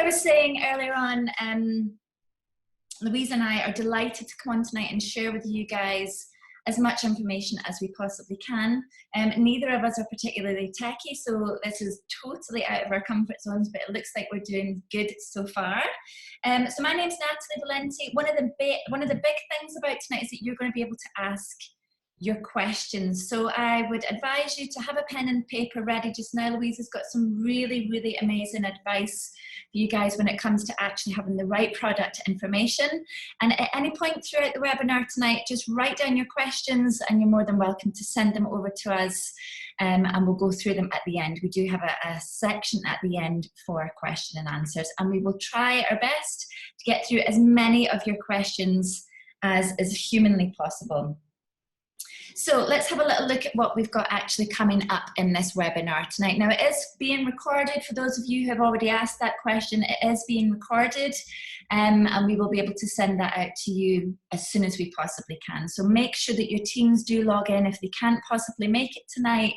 was saying earlier on, Louise and I are delighted to come on tonight and share with you guys as much information as we possibly can. Neither of us are particularly techie, so this is totally out of our comfort zones, but it looks like we're doing good so far. So my name's Natalie Valenti. One of the big things about tonight is that you're going to be able to ask your questions. So I would advise you to have a pen and paper ready just now. Louise has got some really, really amazing advice for you guys when it comes to actually having the right product information. And at any point throughout the webinar tonight, just write down your questions and you're more than welcome to send them over to us, and we'll go through them at the end. We do have a section at the end for question and answers, and we will try our best to get through as many of your questions as humanly possible. So let's have a little look at what we've got actually coming up in this webinar tonight. Now, it is being recorded. For those of you who have already asked that question, it is being recorded, and we will be able to send that out to you as soon as we possibly can. So make sure that your teams do log in if they can't possibly make it tonight.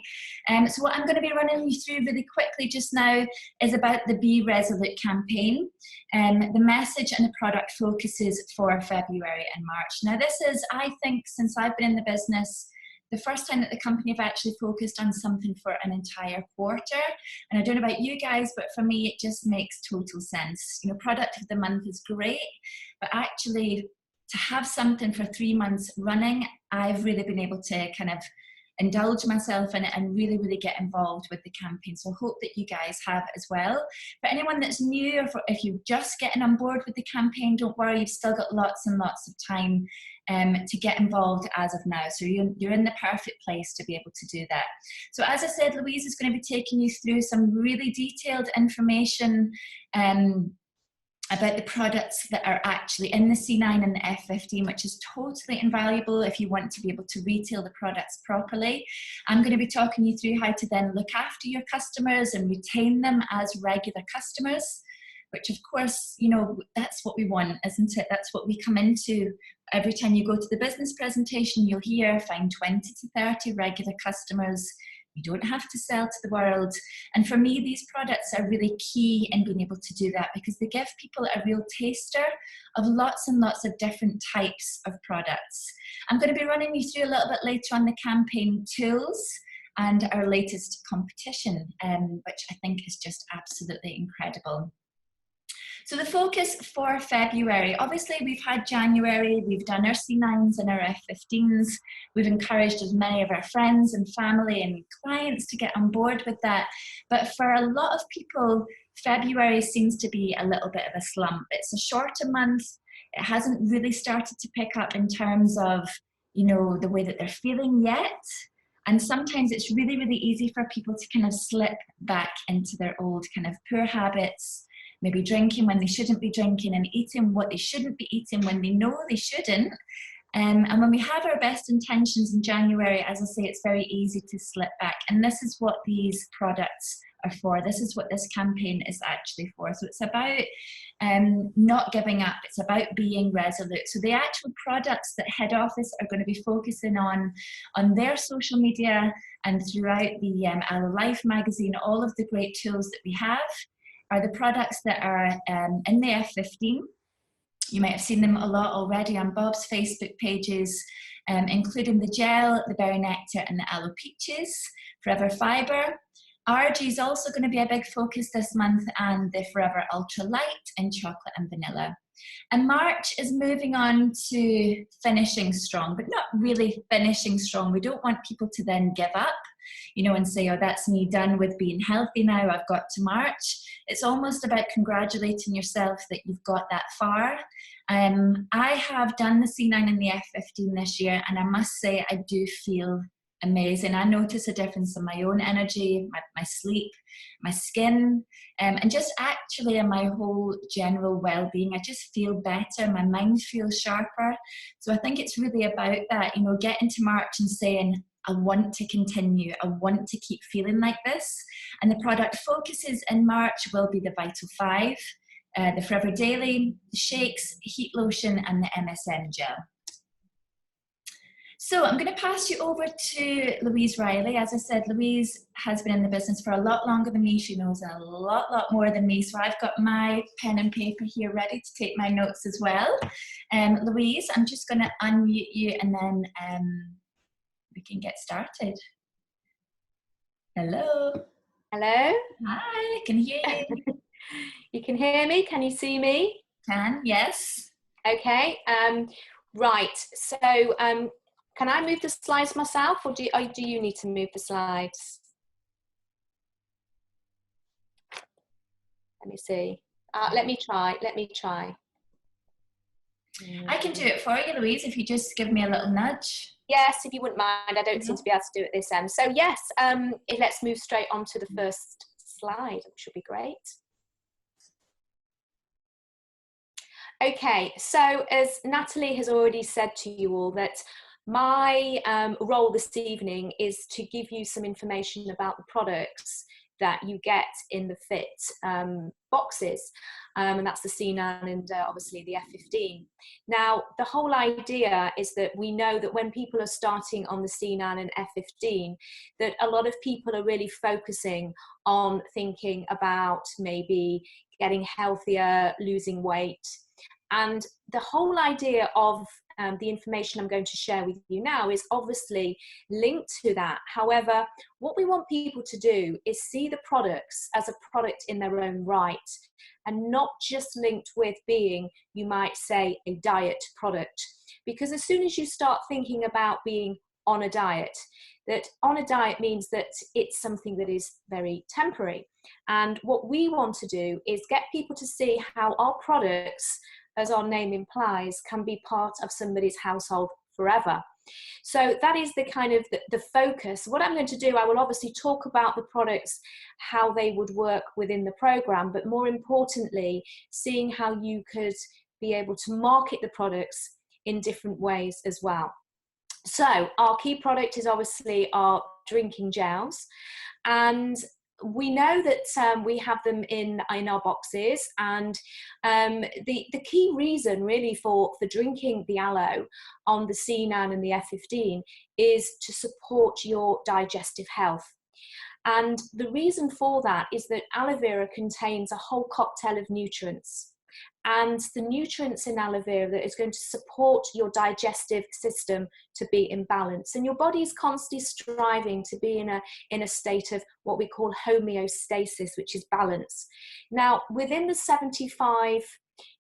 So what I'm going to be running you through really quickly just now is about the Be Resolute campaign, the message and the product focuses for February and March. Now, this is, I think, since I've been in the business, the first time that the company have actually focused on something for an entire quarter. And I don't know about you guys, but for me, it just makes total sense. You know, product of the month is great, but actually to have something for 3 months running, I've really been able to kind of indulge myself in it and really, really get involved with the campaign. So I hope that you guys have as well. For anyone that's new, or if you're just getting on board with the campaign, don't worry, you've still got lots and lots of time to get involved as of now. So you're in the perfect place to be able to do that. So as I said, Louise is going to be taking you through some really detailed information about the products that are actually in the C9 and the F15, which is totally invaluable if you want to be able to retail the products properly. I'm going to be talking you through how to then look after your customers and retain them as regular customers, which of course, you know, that's what we want, isn't it? That's what we come into. Every time you go to the business presentation, you'll hear find 20 to 30 regular customers. You don't have to sell to the world. And for me, these products are really key in being able to do that, because they give people a real taster of lots and lots of different types of products. I'm going to be running you through a little bit later on the campaign tools and our latest competition, which I think is just absolutely incredible. So the focus for February, obviously we've had January, we've done our C9s and our F15s, we've encouraged as many of our friends and family and clients to get on board with that. But for a lot of people, February seems to be a little bit of a slump. It's a shorter month, it hasn't really started to pick up in terms of, you know, the way that they're feeling yet. And sometimes it's really, really easy for people to kind of slip back into their old kind of poor habits, maybe drinking when they shouldn't be drinking and eating what they shouldn't be eating when they know they shouldn't. And when we have our best intentions in January, as I say, it's very easy to slip back. And this is what these products are for. This is what this campaign is actually for. So it's about not giving up. It's about being resolute. So the actual products that head office are going to be focusing on their social media and throughout the Our Life magazine, all of the great tools that we have, are the products that are in the F15. You might have seen them a lot already on Bob's Facebook pages, including the gel, the berry nectar and the aloe peaches, Forever Fibre. RG is also going to be a big focus this month, and the Forever Ultra Light in chocolate and vanilla. And March is moving on to finishing strong, but not really finishing strong. We don't want people to then give up, you know, and say, oh, that's me done with being healthy now, I've got to March. It's almost about congratulating yourself that you've got that far. I have done the C9 and the F15 this year, and I must say I do feel amazing. I notice a difference in my own energy, my sleep, my skin, and just actually in my whole general well-being. I just feel better, my mind feels sharper. So I think it's really about that, you know, getting to March and saying, I want to continue, I want to keep feeling like this. And the product focuses in March will be the Vital 5, the Forever Daily, the Shakes, Heat Lotion and the MSM Gel. So I'm going to pass you over to Louise Riley. As I said, Louise has been in the business for a lot longer than me. She knows a lot more than me. So I've got my pen and paper here ready to take my notes as well. Louise, I'm just going to unmute you and then we can get started. Hello. Hello. Hi, I can hear you. You can hear me? Can you see me? Can, yes. Okay. Right. So can I move the slides myself, or do you need to move the slides? Let me see. Let me try. I can do it for you, Louise, if you just give me a little nudge. Yes, if you wouldn't mind. I don't seem to be able to do it this end. So yes, let's move straight on to the first slide, which should be great. Okay, so as Natalie has already said to you all, that my role this evening is to give you some information about the products that you get in the Fit boxes, and that's the C9 and obviously the F15. Now, the whole idea is that we know that when people are starting on the C9 and F15, that a lot of people are really focusing on thinking about maybe getting healthier, losing weight. And the whole idea of the information I'm going to share with you now is obviously linked to that. However, what we want people to do is see the products as a product in their own right, and not just linked with being, you might say, a diet product. Because as soon as you start thinking about being on a diet, that on a diet means that it's something that is very temporary. And what we want to do is get people to see how our products, as our name implies, can be part of somebody's household forever. So that is the kind of the focus. What I'm going to do, I will obviously talk about the products, how they would work within the program, but more importantly, seeing how you could be able to market the products in different ways as well. So our key product is obviously our drinking gels, and we know that we have them in our boxes, and the key reason really for drinking the aloe on the C9 and the F15 is to support your digestive health. And the reason for that is that aloe vera contains a whole cocktail of nutrients. And the nutrients in aloe vera that is going to support your digestive system to be in balance. And your body is constantly striving to be in a state of what we call homeostasis, which is balance. Now, within the 75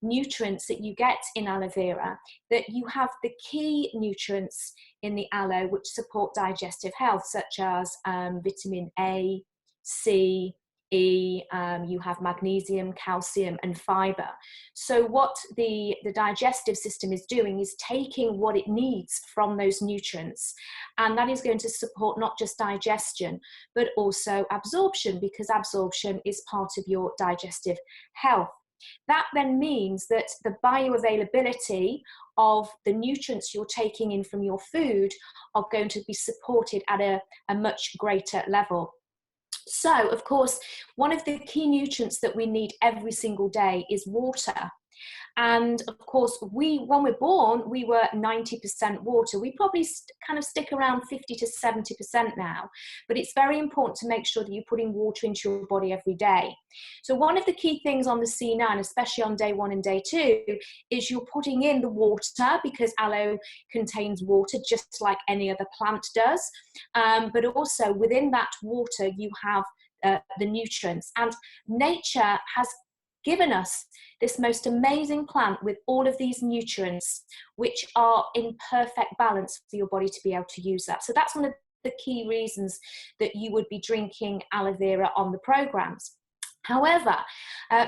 nutrients that you get in aloe vera, that you have the key nutrients in the aloe which support digestive health, such as vitamin A, C, E, you have magnesium, calcium, and fiber. So what the digestive system is doing is taking what it needs from those nutrients, and that is going to support not just digestion, but also absorption, because absorption is part of your digestive health. That then means that the bioavailability of the nutrients you're taking in from your food are going to be supported at a much greater level. So, of course, one of the key nutrients that we need every single day is water. And of course, when we're born, we were 90% water. We probably kind of stick around 50 to 70% now, but it's very important to make sure that you're putting water into your body every day. So one of the key things on the C9, especially on day 1 and day 2, is you're putting in the water, because aloe contains water just like any other plant does. But also within that water, you have the nutrients. And nature has given us this most amazing plant with all of these nutrients, which are in perfect balance for your body to be able to use that. So that's one of the key reasons that you would be drinking aloe vera on the programs. However,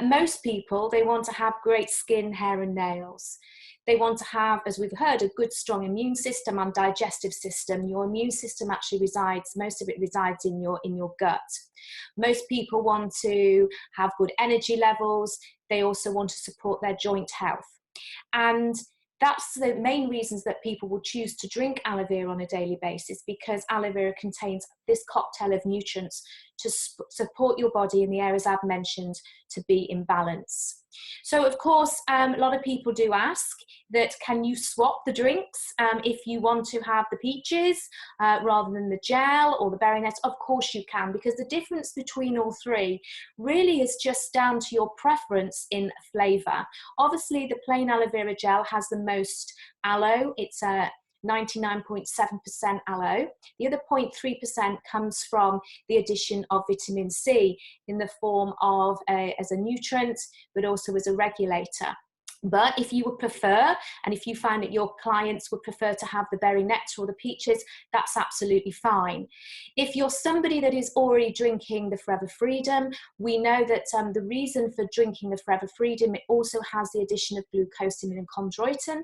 most people, they want to have great skin, hair and nails. They want to have, as we've heard, a good, strong immune system and digestive system. Your immune system actually resides, most of it resides in your gut. Most people want to have good energy levels. They also want to support their joint health. And that's the main reasons that people will choose to drink aloe vera on a daily basis, because aloe vera contains this cocktail of nutrients to support your body in the areas I've mentioned to be in balance. So of course, a lot of people do ask that, can you swap the drinks if you want to have the peaches rather than the gel or the berry net? Of course you can, because the difference between all three really is just down to your preference in flavour. Obviously, the plain aloe vera gel has the most aloe. It's a 99.7% aloe. The other 0.3% comes from the addition of vitamin C in the form of as a nutrient, but also as a regulator. But if you would prefer, and if you find that your clients would prefer to have the berry nectar or the peaches, that's absolutely fine. If you're somebody that is already drinking the Forever Freedom, we know that the reason for drinking the Forever Freedom, it also has the addition of glucosamine and chondroitin.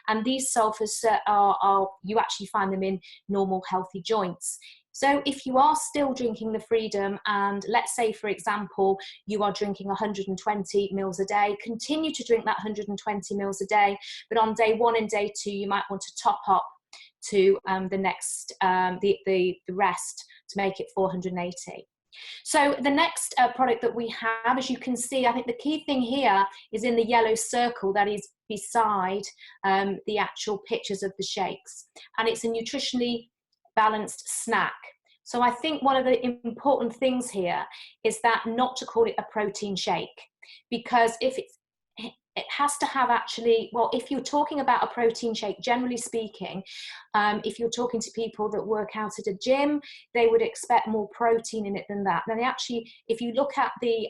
And these sulfurs you actually find them in normal healthy joints. So if you are still drinking the Freedom, and let's say, for example, you are drinking 120 mils a day, continue to drink that 120 mils a day, but on day 1 and day 2, you might want to top up to the next, the rest to make it 480. So the next product that we have, as you can see, I think the key thing here is in the yellow circle that is beside the actual pictures of the shakes, and it's a nutritionally balanced snack. So I think one of the important things here is that not to call it a protein shake, because if it has to have actually, well, if you're talking about a protein shake, generally speaking, if you're talking to people that work out at a gym, they would expect more protein in it than that. Now, they actually, if you look at the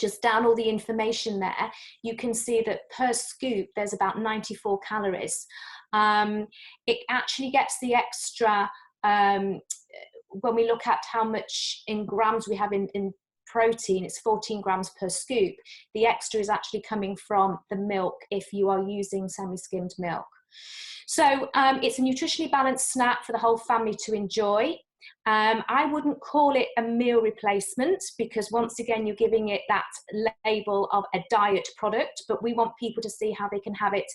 just down all the information there, you can see that per scoop there's about 94 calories. It actually gets the extra when we look at how much in grams we have in protein, it's 14 grams per scoop. The extra is actually coming from the milk if you are using semi-skimmed milk. So it's a nutritionally balanced snack for the whole family to enjoy. I wouldn't call it a meal replacement, because once again you're giving it that label of a diet product, but we want people to see how they can have it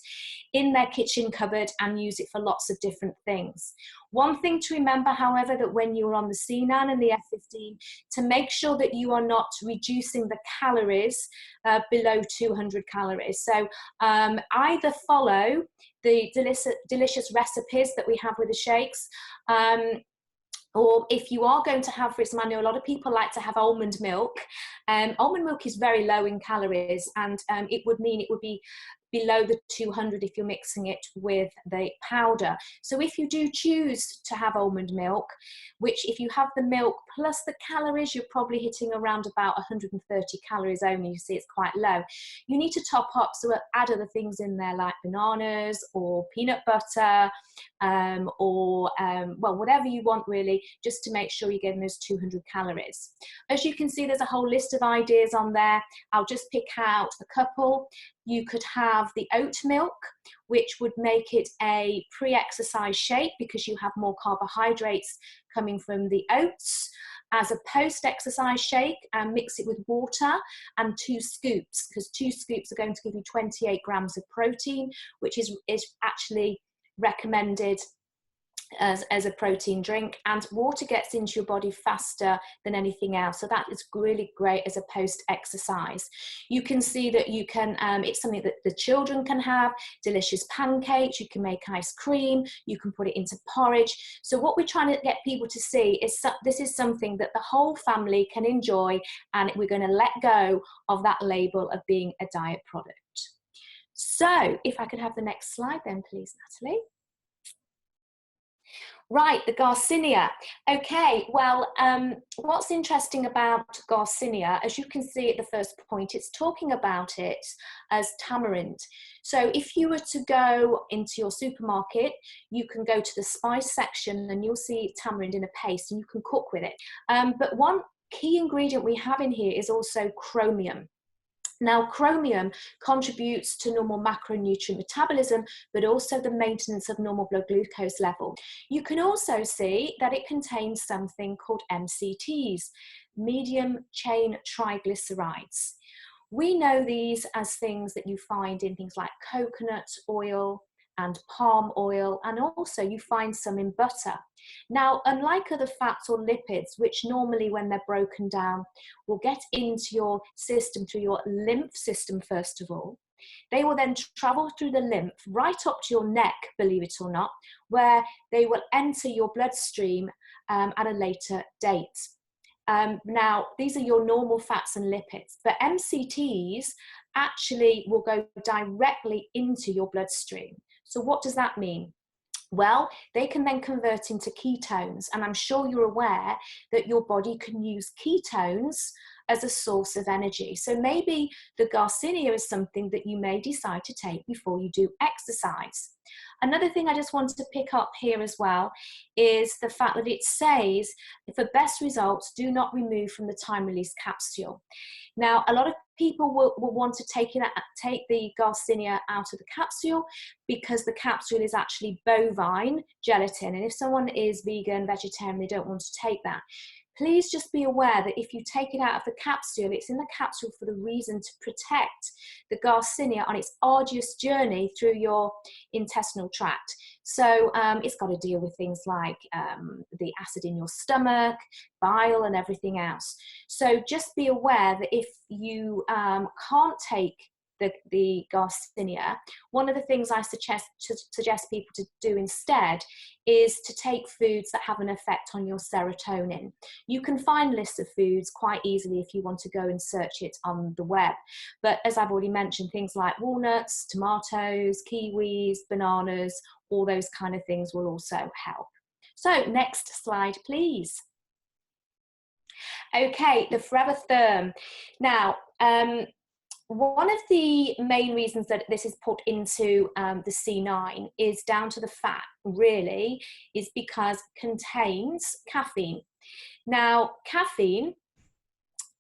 in their kitchen cupboard and use it for lots of different things. One thing to remember, however, that when you're on the C9 and the F15, to make sure that you are not reducing the calories below 200 calories. So either follow the delicious recipes that we have with the shakes, or if you are going to have, for example, I know a lot of people like to have almond milk. Almond milk is very low in calories, and it would mean it would be below the 200 if you're mixing it with the powder. So if you do choose to have almond milk, which if you have the milk plus the calories, you're probably hitting around about 130 calories only. You see it's quite low. You need to top up, so add other things in there like bananas or peanut butter, well, whatever you want really, just to make sure you're getting those 200 calories. As you can see, there's a whole list of ideas on there. I'll just pick out a couple. You could have the oat milk, which would make it a pre-exercise shake because you have more carbohydrates coming from the oats. As a post-exercise shake, and mix it with water and 2 scoops, because 2 scoops are going to give you 28 grams of protein, which is actually recommended as a protein drink, and water gets into your body faster than anything else, so that is really great as a post-exercise. You can see that you can it's something that the children can have. Delicious pancakes, you can make ice cream, you can put it into porridge. So what we're trying to get people to see is this is something that the whole family can enjoy, and we're going to let go of that label of being a diet product. So if I could have the next slide then, please, Natalie. Right, the Garcinia. Okay, well, what's interesting about Garcinia, as you can see at the first point, it's talking about it as tamarind. So if you were to go into your supermarket, you can go to the spice section and you'll see tamarind in a paste and you can cook with it. But one key ingredient we have in here is also chromium. Now, chromium contributes to normal macronutrient metabolism, but also the maintenance of normal blood glucose level. You can also see that it contains something called MCTs, medium chain triglycerides. We know these as things that you find in things like coconut oil and palm oil, and also you find some in butter. Now, unlike other fats or lipids, which normally when they're broken down will get into your system through your lymph system first of all, they will then travel through the lymph right up to your neck, believe it or not, where they will enter your bloodstream at a later date. Now, these are your normal fats and lipids, but MCTs actually will go directly into your bloodstream. So what does that mean? Well, they can then convert into ketones, and I'm sure you're aware that your body can use ketones as a source of energy. So maybe the Garcinia is something that you may decide to take before you do exercise. Another thing I just wanted to pick up here as well is the fact that it says, for best results, do not remove from the time-release capsule. Now, a lot of people will want to take the Garcinia out of the capsule because the capsule is actually bovine gelatin. And if someone is vegan, vegetarian, they don't want to take that. Please just be aware that if you take it out of the capsule, it's in the capsule for the reason to protect the Garcinia on its arduous journey through your intestinal tract. So it's got to deal with things like the acid in your stomach, bile, and everything else. So just be aware that if you can't take the Garcinia, one of the things I suggest people to do instead is to take foods that have an effect on your serotonin. You can find lists of foods quite easily if you want to go and search it on the web. But as I've already mentioned, things like walnuts, tomatoes, kiwis, bananas, all those kind of things will also help. So next slide, please. Okay, the Forever Therm. Now, one of the main reasons that this is put into the C9 is down to the fat, really, is because it contains caffeine. Now, caffeine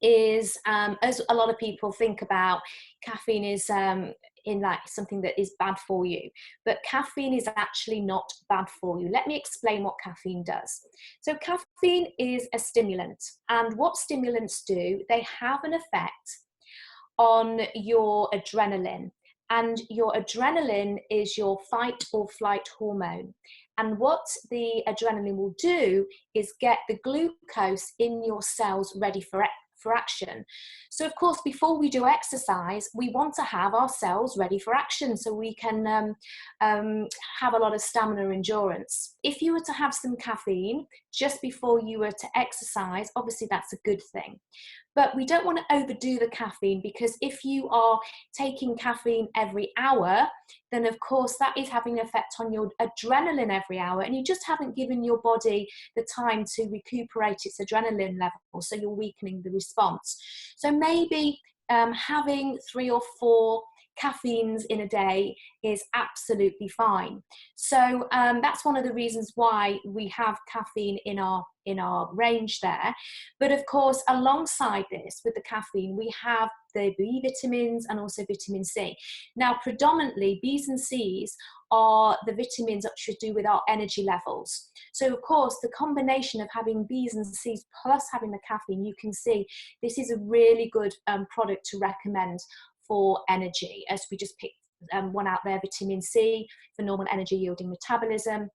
is, as a lot of people think about, caffeine is in like something that is bad for you, but caffeine is actually not bad for you. Let me explain what caffeine does. So caffeine is a stimulant, and what stimulants do, they have an effect on your adrenaline, and your adrenaline is your fight or flight hormone. And what the adrenaline will do is get the glucose in your cells ready for action. So of course, before we do exercise, we want to have our cells ready for action so we can have a lot of stamina endurance. If you were to have some caffeine just before you were to exercise, obviously that's a good thing. But we don't want to overdo the caffeine, because if you are taking caffeine every hour, then of course that is having an effect on your adrenaline every hour, and you just haven't given your body the time to recuperate its adrenaline level, so you're weakening the response. So maybe having 3 or 4 caffeines in a day is absolutely fine. So that's one of the reasons why we have caffeine in our range there. But of course, alongside this, with the caffeine, we have the B vitamins and also vitamin C. Now, predominantly, B's and C's are the vitamins that should do with our energy levels. So of course, the combination of having B's and C's plus having the caffeine, you can see this is a really good product to recommend for energy, as we just picked one out there, vitamin C, for normal energy yielding metabolism.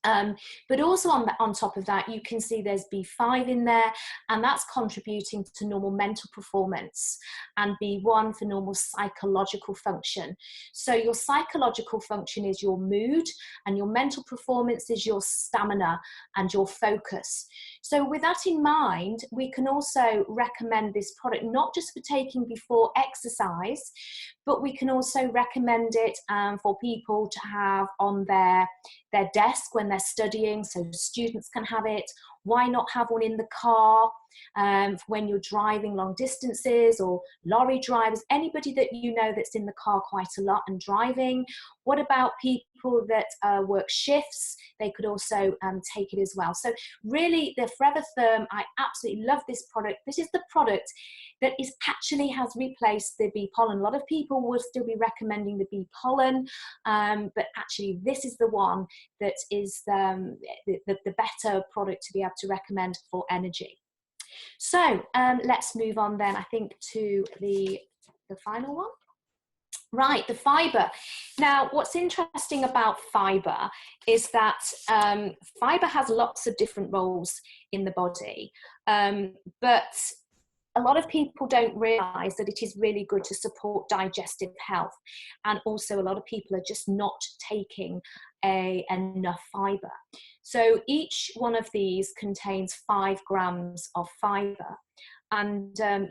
But also on top of that, you can see there's B5 in there, and that's contributing to normal mental performance, and B1 for normal psychological function. So your psychological function is your mood, and your mental performance is your stamina and your focus. So with that in mind, we can also recommend this product not just for taking before exercise, but we can also recommend it for people to have on their desk when they're studying, so students can have it. Why not have one in the car when you're driving long distances, or lorry drivers, anybody that you know that's in the car quite a lot and driving? What about people that work shifts? They could also take it as well. So really, the Forever Therm, I absolutely love this product. This is the product that actually has replaced the bee pollen. A lot of people will still be recommending the bee pollen, but actually this is the one that is the better product to be able to recommend for energy. So let's move on then, I think, to the final one. Right, the fibre. Now, what's interesting about fibre is that fibre has lots of different roles in the body, but a lot of people don't realise that it is really good to support digestive health, and also a lot of people are just not taking enough fibre. So each one of these contains 5 grams of fibre. And an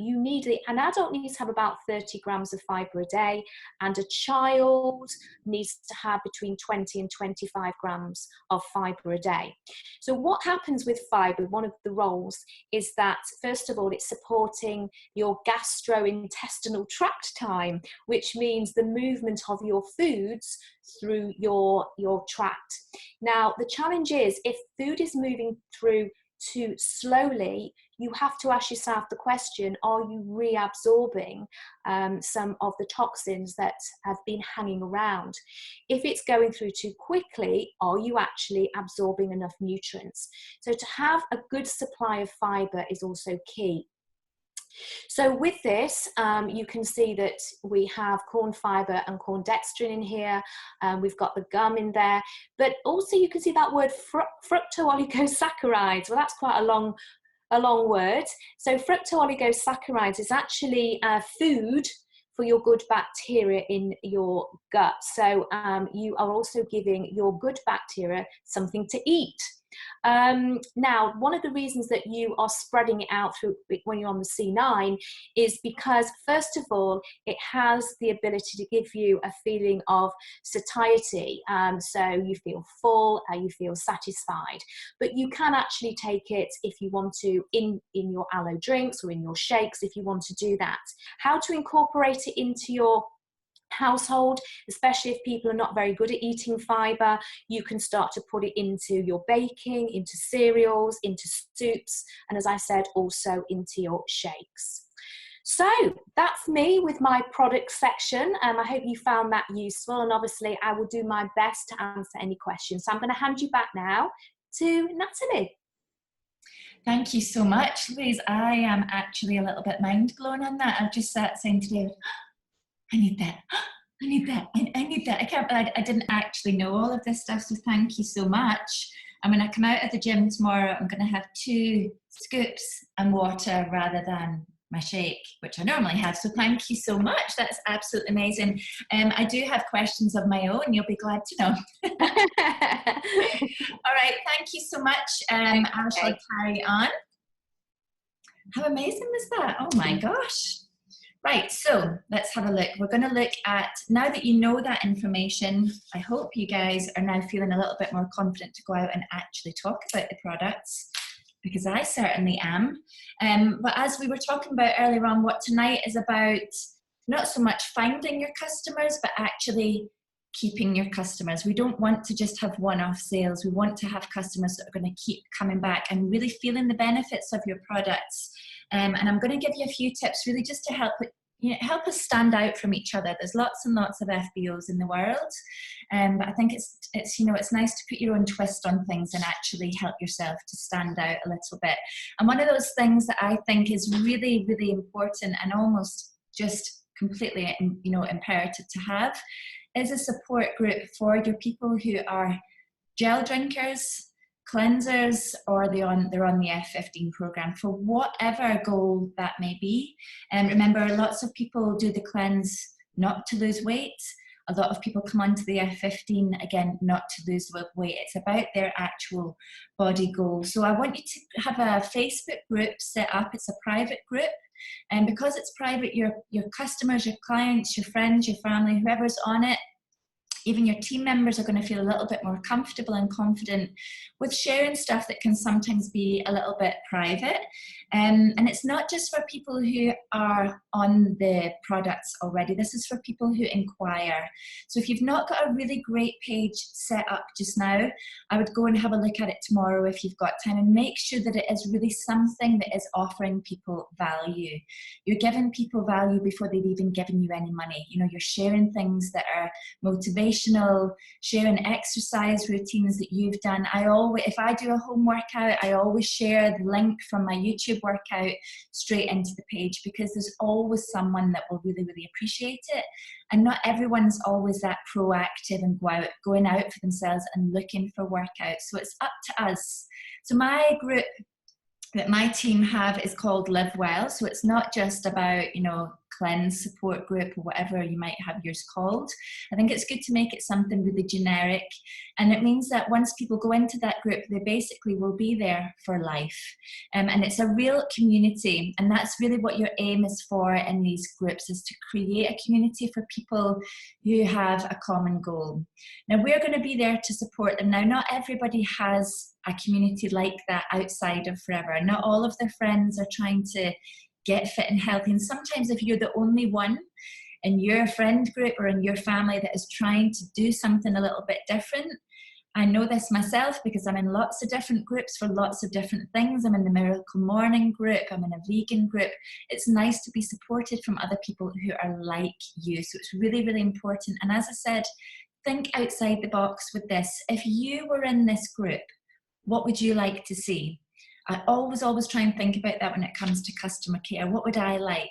adult needs to have about 30 grams of fibre a day, and a child needs to have between 20 and 25 grams of fibre a day. So what happens with fibre, one of the roles, is that first of all it's supporting your gastrointestinal tract time, which means the movement of your foods through your tract. Now the challenge is, if food is moving through too slowly, you have to ask yourself the question, are you reabsorbing some of the toxins that have been hanging around? If it's going through too quickly, are you actually absorbing enough nutrients? So to have a good supply of fibre is also key. So with this, you can see that we have corn fibre and corn dextrin in here. We've got the gum in there, but also you can see that word fructooligosaccharides. Well, that's quite a long word. So fructooligosaccharides is actually food for your good bacteria in your gut. So you are also giving your good bacteria something to eat. Now, one of the reasons that you are spreading it out through when you're on the C9 is because, first of all, it has the ability to give you a feeling of satiety. So you feel full, you feel satisfied, but you can actually take it if you want to in your aloe drinks or in your shakes if you want to do that. How to incorporate it into your household, especially if people are not very good at eating fibre, you can start to put it into your baking, into cereals, into soups, and as I said, also into your shakes. So that's me with my product section. I hope you found that useful, and obviously I will do my best to answer any questions. So I'm going to hand you back now to Natalie. Thank you so much, Louise. I am actually a little bit mind blown on that. I've just sat saying to David, I need that. I need that. I need that. I didn't actually know all of this stuff, so thank you so much. And when I come out of the gym tomorrow, I'm going to have 2 scoops and water rather than my shake, which I normally have. So thank you so much. That's absolutely amazing. I do have questions of my own. You'll be glad to know. All right. Thank you so much. I shall carry on. How amazing was that? Oh my gosh. Right, so let's have a look. We're going to look at, now that you know that information, I hope you guys are now feeling a little bit more confident to go out and actually talk about the products, because I certainly am. But as we were talking about earlier on, what tonight is about, not so much finding your customers, but actually keeping your customers. We don't want to just have one-off sales. We want to have customers that are going to keep coming back and really feeling the benefits of your products. And I'm going to give you a few tips really just to help us stand out from each other. There's lots and lots of FBOs in the world, but I think it's nice to put your own twist on things and actually help yourself to stand out a little bit. And one of those things that I think is really, really important and almost just completely, imperative to have is a support group for your people who are gel drinkers, cleansers, or they're on the F15 program for whatever goal that may be. And remember, lots of people do the cleanse not to lose weight. A lot of people come onto the F15 again not to lose weight. It's about their actual body goal. So I want you to have a Facebook group set up. It's a private group, and because it's private, your customers, your clients, your friends, your family, whoever's on it, even your team members are going to feel a little bit more comfortable and confident with sharing stuff that can sometimes be a little bit private. And it's not just for people who are on the products already. This is for people who inquire. So if you've not got a really great page set up just now, I would go and have a look at it tomorrow if you've got time, and make sure that it is really something that is offering people value. You're giving people value before they've even given you any money. You're sharing things that are motivating, inspirational, sharing exercise routines that you've done. If I do a home workout, I always share the link from my YouTube workout straight into the page, because there's always someone that will really, really appreciate it. And not everyone's always that proactive and going out for themselves and looking for workouts. So it's up to us. So my group that my team have is called Live Well. So it's not just about, you know, cleanse support group or whatever you might have yours called. I think it's good to make it something really generic. And it means that once people go into that group, they basically will be there for life. And it's a real community. And that's really what your aim is for in these groups, is to create a community for people who have a common goal. Now, we're going to be there to support them. Now, not everybody has a community like that outside of Forever. Not all of their friends are trying to get fit and healthy. And sometimes if you're the only one in your friend group or in your family that is trying to do something a little bit different, I know this myself because I'm in lots of different groups for lots of different things. I'm in the Miracle Morning group, I'm in a vegan group. It's nice to be supported from other people who are like you. So it's really, really important. And as I said, think outside the box with this. If you were in this group, what would you like to see? I always try and think about that when it comes to customer care. What would I like?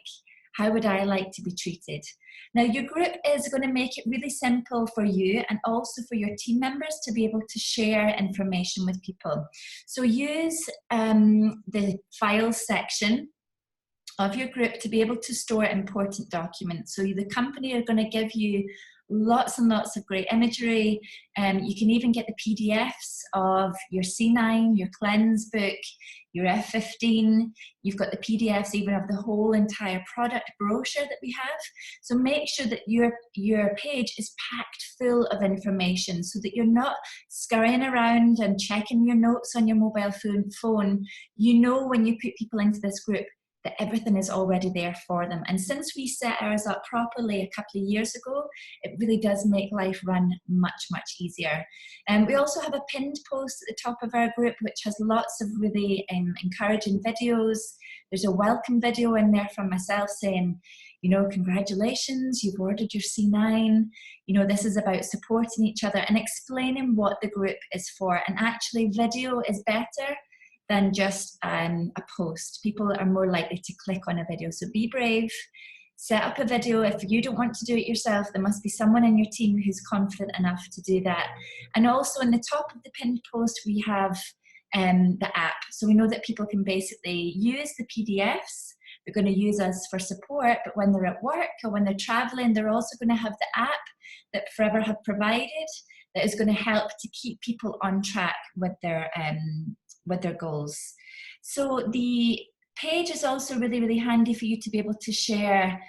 How would I like to be treated? Now, your group is going to make it really simple for you and also for your team members to be able to share information with people. So use the files section of your group to be able to store important documents. So the company are going to give you lots and lots of great imagery. You can even get the PDFs of your C9, your cleanse book, your F15. You've got the PDFs even of the whole entire product brochure that we have. So make sure that your page is packed full of information so that you're not scurrying around and checking your notes on your mobile phone. You know, when you put people into this group, that everything is already there for them. And since we set ours up properly a couple of years ago, it really does make life run much, much easier. And we also have a pinned post at the top of our group, which has lots of really encouraging videos. There's a welcome video in there from myself saying, you know, congratulations, you've ordered your C9. You know, this is about supporting each other and explaining what the group is for. And actually, video is better than just a post. People are more likely to click on a video. So be brave, set up a video. If you don't want to do it yourself, there must be someone in your team who's confident enough to do that. And also in the top of the pinned post, we have the app. So we know that people can basically use the PDFs. They're going to use us for support, but when they're at work or when they're traveling, they're also going to have the app that Forever have provided that is going to help to keep people on track with their goals. So the page is also really, really handy for you to be able to share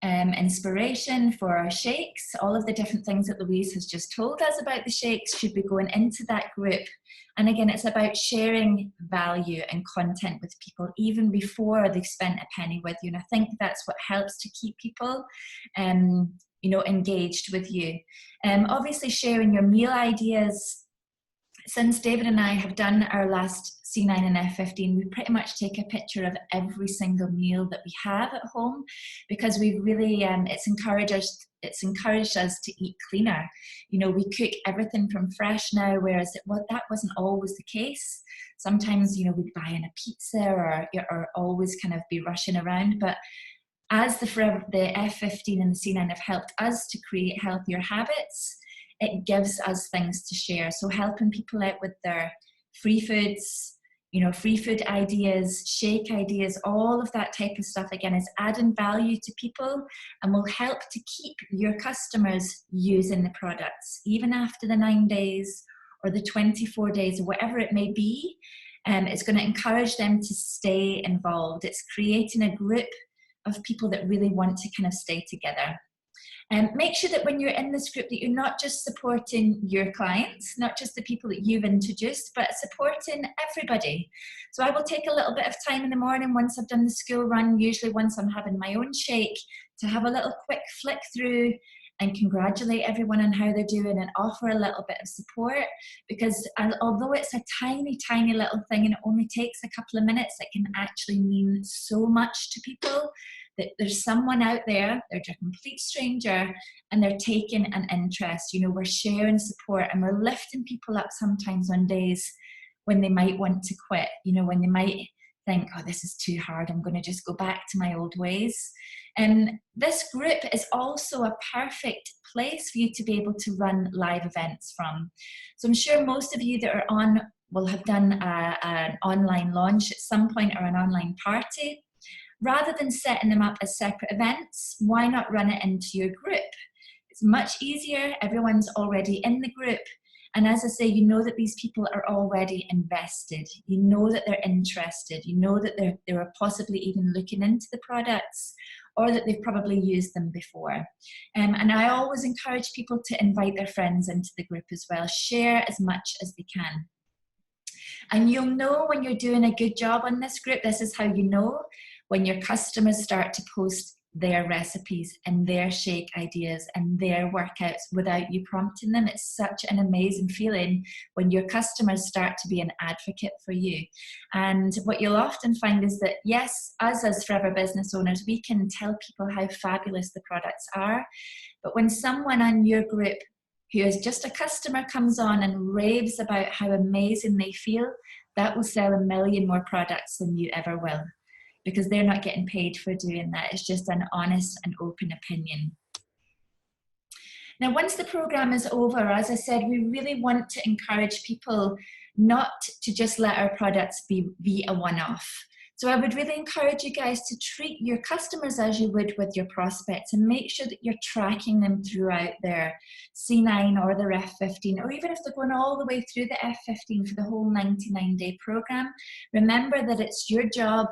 inspiration for our shakes. All of the different things that Louise has just told us about the shakes should be going into that group. And again, it's about sharing value and content with people even before they've spent a penny with you. And I think that's what helps to keep people you know, engaged with you. Obviously sharing your meal ideas. Since David and I have done our last C9 and F15, we pretty much take a picture of every single meal that we have at home, because we've really, it's encouraged us to eat cleaner. You know, we cook everything from fresh now, whereas that wasn't always the case. Sometimes, you know, we'd buy in a pizza or always kind of be rushing around. But as the F15 and the C9 have helped us to create healthier habits, it gives us things to share. So helping people out with their free foods, you know, free food ideas, shake ideas, all of that type of stuff, again, is adding value to people and will help to keep your customers using the products, even after the 9 days or the 24 days or whatever it may be. It's going to encourage them to stay involved. It's creating a group of people that really want to kind of stay together. Make sure that when you're in this group that you're not just supporting your clients, not just the people that you've introduced, but supporting everybody. So I will take a little bit of time in the morning once I've done the school run, usually once I'm having my own shake, to have a little quick flick through and congratulate everyone on how they're doing and offer a little bit of support, because although it's a tiny, tiny little thing and it only takes a couple of minutes, it can actually mean so much to people that there's someone out there, they're a complete stranger, and they're taking an interest. You know, we're sharing support and we're lifting people up sometimes on days when they might want to quit, you know, when they might think, oh, this is too hard, I'm going to just go back to my old ways. And this group is also a perfect place for you to be able to run live events from. So I'm sure most of you that are on will have done an online launch at some point or an online party. Rather than setting them up as separate events, why not run it into your group? It's much easier, everyone's already in the group. And as I say, you know that these people are already invested. You know that they're interested. You know that they're possibly even looking into the products, or that they've probably used them before. And I always encourage people to invite their friends into the group as well. Share as much as they can. And you'll know when you're doing a good job on this group. This is how you know, when your customers start to post their recipes and their shake ideas and their workouts without you prompting them. It's such an amazing feeling when your customers start to be an advocate for you. And what you'll often find is that, yes, us as forever business owners, we can tell people how fabulous the products are. But when someone on your group who is just a customer comes on and raves about how amazing they feel, that will sell 1 million more products than you ever will, because they're not getting paid for doing that. It's just an honest and open opinion. Now, once the program is over, as I said, we really want to encourage people not to just let our products be a one-off. So I would really encourage you guys to treat your customers as you would with your prospects, and make sure that you're tracking them throughout their C9 or their F15, or even if they're going all the way through the F15 for the whole 99-day program. Remember that it's your job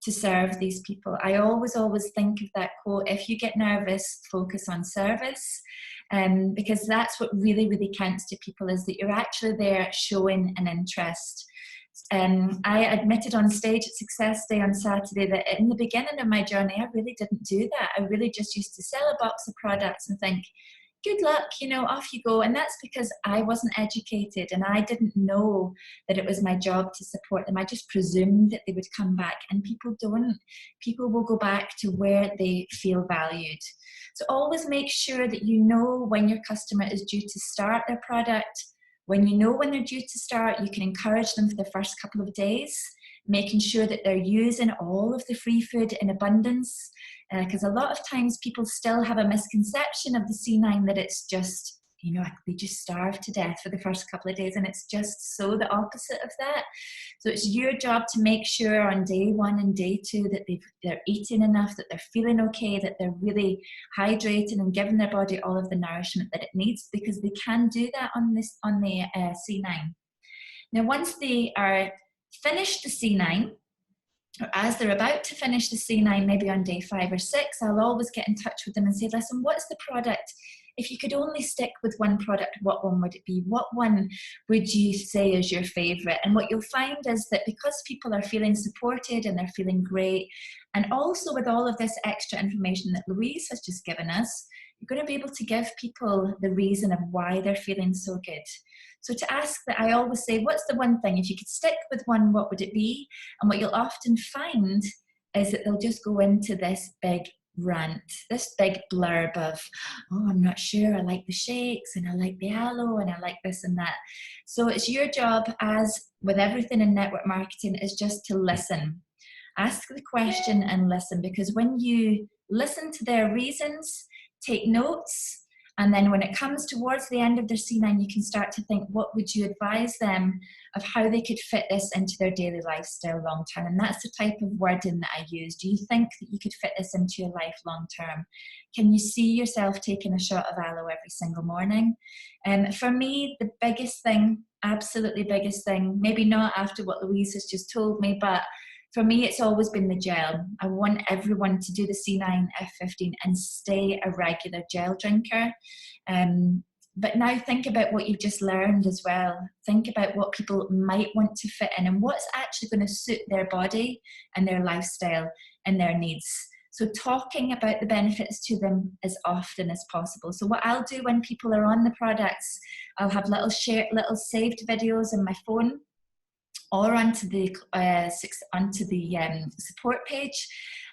to serve these people. I always think of that quote, if you get nervous, focus on service. Because that's what really, really counts to people, is that you're actually there showing an interest. I admitted on stage at Success Day on Saturday that in the beginning of my journey, I really didn't do that. I really just used to sell a box of products and think, good luck, you know, off you go. And that's because I wasn't educated and I didn't know that it was my job to support them. I just presumed that they would come back, and people don't. People will go back to where they feel valued. So always make sure that you know when your customer is due to start their product. When you know when they're due to start, you can encourage them for the first couple of days, making sure that they're using all of the free food in abundance. Because a lot of times people still have a misconception of the C9 that it's just, you know, they just starve to death for the first couple of days, and it's just so the opposite of that. So it's your job to make sure on day 1 and day 2 that they're eating enough, that they're feeling okay, that they're really hydrating and giving their body all of the nourishment that it needs, because they can do that on the C9. Now, once they are finished the C9, or as they're about to finish the C9, maybe on day 5 or 6, I'll always get in touch with them and say, listen, what's the product? If you could only stick with one product, what one would it be? What one would you say is your favorite? And what you'll find is that because people are feeling supported and they're feeling great, and also with all of this extra information that Louise has just given us, you're going to be able to give people the reason of why they're feeling so good. So to ask that, I always say, what's the one thing? If you could stick with one, what would it be? And what you'll often find is that they'll just go into this big rant, this big blurb of, oh, I'm not sure, I like the shakes and I like the aloe and I like this and that. So it's your job, as with everything in network marketing, is just to listen. Ask the question and listen, because when you listen to their reasons, take notes, and then when it comes towards the end of their C9, you can start to think, what would you advise them of how they could fit this into their daily lifestyle long term? And that's the type of wording that I use. Do you think that you could fit this into your life long term? Can you see yourself taking a shot of aloe every single morning? For me, the biggest thing, absolutely biggest thing, maybe not after what Louise has just told me, but for me, it's always been the gel. I want everyone to do the C9 F15 and stay a regular gel drinker. But now think about what you've just learned as well. Think about what people might want to fit in and what's actually going to suit their body and their lifestyle and their needs. So talking about the benefits to them as often as possible. So what I'll do when people are on the products, I'll have little saved videos in my phone or onto the support page,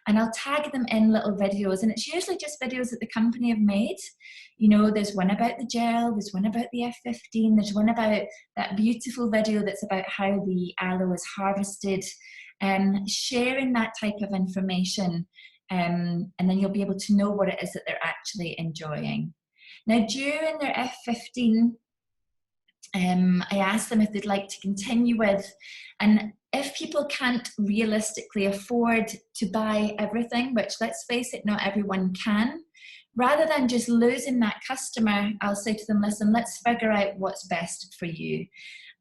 and I'll tag them in little videos, and it's usually just videos that the company have made. You know, there's one about the gel, there's one about the F15, there's one about that beautiful video that's about how the aloe is harvested, sharing that type of information, and then you'll be able to know what it is that they're actually enjoying. Now, during their F15, I asked them if they'd like to continue with, and if people can't realistically afford to buy everything, which let's face it, not everyone can, rather than just losing that customer, I'll say to them, listen, let's figure out what's best for you.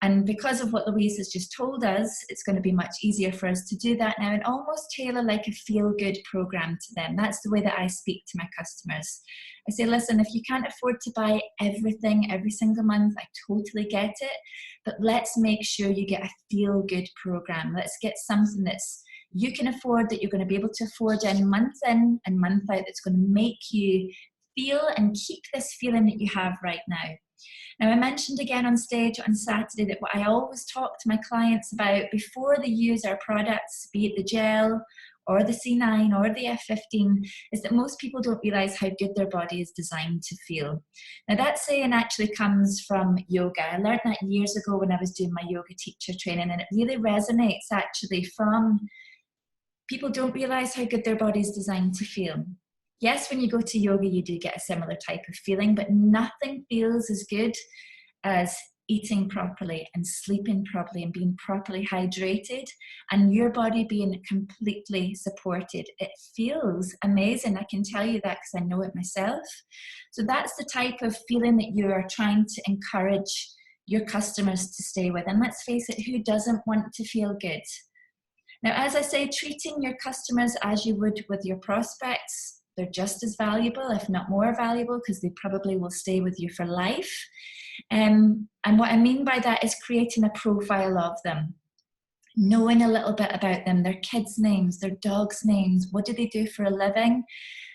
And because of what Louise has just told us, it's going to be much easier for us to do that now and almost tailor like a feel-good program to them. That's the way that I speak to my customers. I say, listen, if you can't afford to buy everything every single month, I totally get it, but let's make sure you get a feel-good program. Let's get something that's you can afford, that you're going to be able to afford in and month out, that's going to make you feel and keep this feeling that you have right now. Now, I mentioned again on stage on Saturday that what I always talk to my clients about before they use our products, be it the gel or the C9 or the F15, is that most people don't realize how good their body is designed to feel. Now, that saying actually comes from yoga. I learned that years ago when I was doing my yoga teacher training, and it really resonates actually from people don't realize how good their body is designed to feel. Yes, when you go to yoga, you do get a similar type of feeling, but nothing feels as good as eating properly and sleeping properly and being properly hydrated and your body being completely supported. It feels amazing. I can tell you that because I know it myself. So that's the type of feeling that you are trying to encourage your customers to stay with. And let's face it, who doesn't want to feel good? Now, as I say, treating your customers as you would with your prospects, they're just as valuable, if not more valuable, because they probably will stay with you for life. And what I mean by that is creating a profile of them, knowing a little bit about them, their kids' names, their dogs' names, what do they do for a living,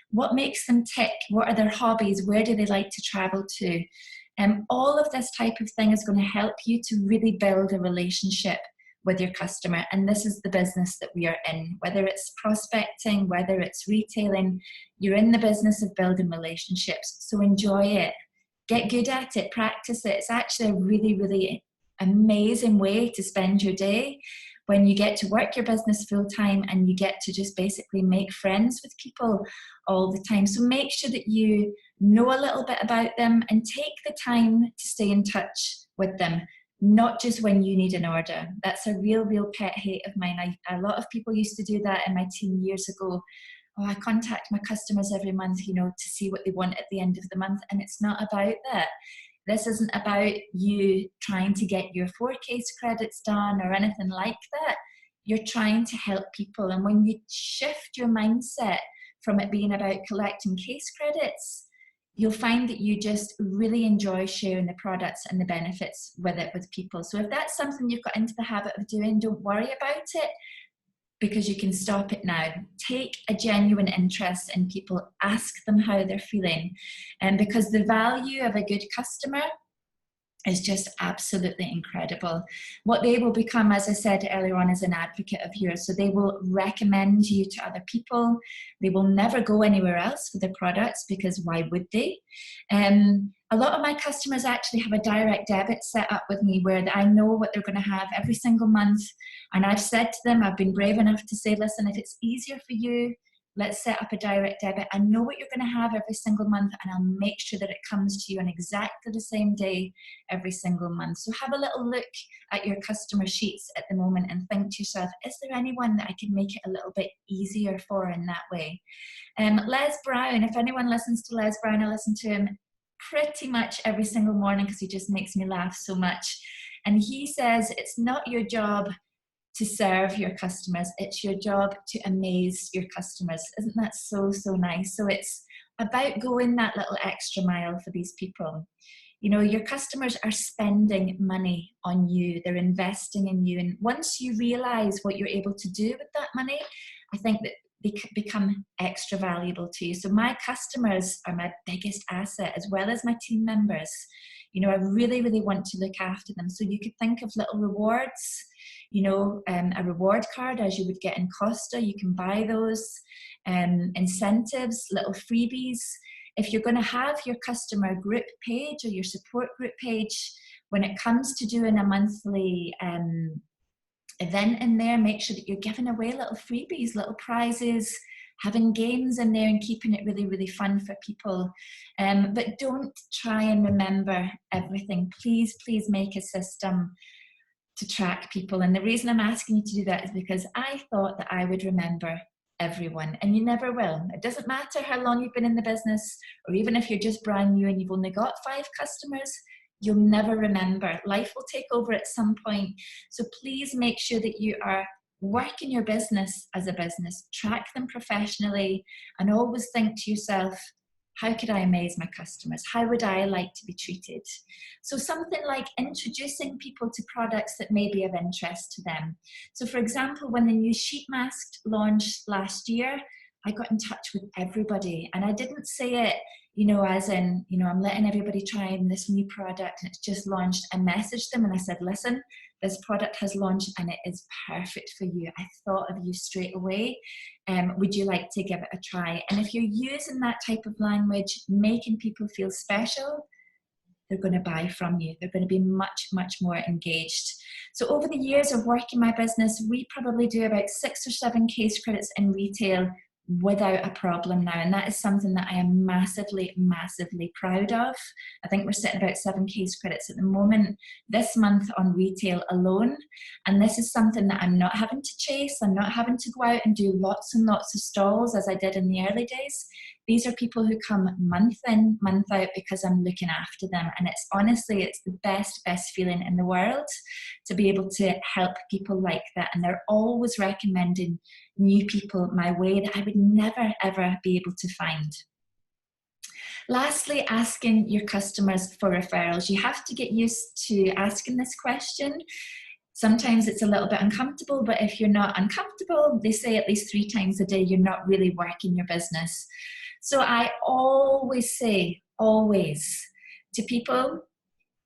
what makes them tick, what are their hobbies, where do they like to travel to. All of this type of thing is going to help you to really build a relationship with your customer. And this is the business that we are in. Whether it's prospecting, whether it's retailing, you're in the business of building relationships. So enjoy it. Get good at it, practice it. It's actually a really, really amazing way to spend your day when you get to work your business full time and you get to just basically make friends with people all the time. So make sure that you know a little bit about them and take the time to stay in touch with them. Not just when you need an order. That's a real pet hate of mine. A lot of people used to do that in my team years ago. Oh, I contact my customers every month, you know, to see what they want at the end of the month. And it's not about that. This isn't about you trying to get your 4 case credits done or anything like that. You're trying to help people. And when you shift your mindset from it being about collecting case credits, you'll find that you just really enjoy sharing the products and the benefits with it with people. So if that's something you've got into the habit of doing, don't worry about it, because you can stop it now. Take a genuine interest in people, ask them how they're feeling. And because the value of a good customer is just absolutely incredible. What they will become, as I said earlier on, is an advocate of yours. So they will recommend you to other people. They will never go anywhere else for their products, because why would they? A lot of my customers actually have a direct debit set up with me where I know what they're going to have every single month. And I've said to them, I've been brave enough to say, listen, if it's easier for you, let's set up a direct debit. I know what you're going to have every single month, and I'll make sure that it comes to you on exactly the same day every single month. So have a little look at your customer sheets at the moment and think to yourself, is there anyone that I can make it a little bit easier for in that way? Les Brown, if anyone listens to Les Brown, I listen to him pretty much every single morning because he just makes me laugh so much. And he says, it's not your job to serve your customers, it's your job to amaze your customers. Isn't that so nice? So it's about going that little extra mile for these people. You know, your customers are spending money on you, they're investing in you, and once you realize what you're able to do with that money, I think that become extra valuable to you. So my customers are my biggest asset, as well as my team members. You know, I really, really want to look after them. So you could think of little rewards, you know, a reward card as you would get in Costa. You can buy those, incentives, little freebies. If you're going to have your customer group page or your support group page, when it comes to doing a monthly event in there, make sure that you're giving away little freebies, little prizes, having games in there and keeping it really, really fun for people. But don't try and remember everything. Please, please make a system to track people. And the reason I'm asking you to do that is because I thought that I would remember everyone, and you never will. It doesn't matter how long you've been in the business, or even if you're just brand new and you've only got 5 customers, you'll never remember. Life will take over at some point. So please make sure that you are working your business as a business, track them professionally, and always think to yourself, how could I amaze my customers? How would I like to be treated? So something like introducing people to products that may be of interest to them. So for example, when the new sheet mask launched last year, I got in touch with everybody, and I didn't say it, you know, as in, you know, I'm letting everybody try this new product and it's just launched. I messaged them and I said, listen, this product has launched and it is perfect for you. I thought of you straight away. Would you like to give it a try? And if you're using that type of language, making people feel special, they're going to buy from you. They're going to be much, much more engaged. So over the years of working my business, we probably do about 6 or 7 case credits in retail without a problem now, and that is something that I am massively, massively proud of. I think we're sitting about 7 case credits at the moment this month on retail alone, and this is something that I'm not having to chase. I'm not having to go out and do lots and lots of stalls as I did in the early days. These are people who come month in, month out because I'm looking after them, and it's honestly, it's the best feeling in the world to be able to help people like that, and they're always recommending new people my way that I would never ever be able to find. Lastly, asking your customers for referrals. You have to get used to asking this question. Sometimes it's a little bit uncomfortable, but if you're not uncomfortable, they say at least 3 times a day, you're not really working your business. So I always say, always, to people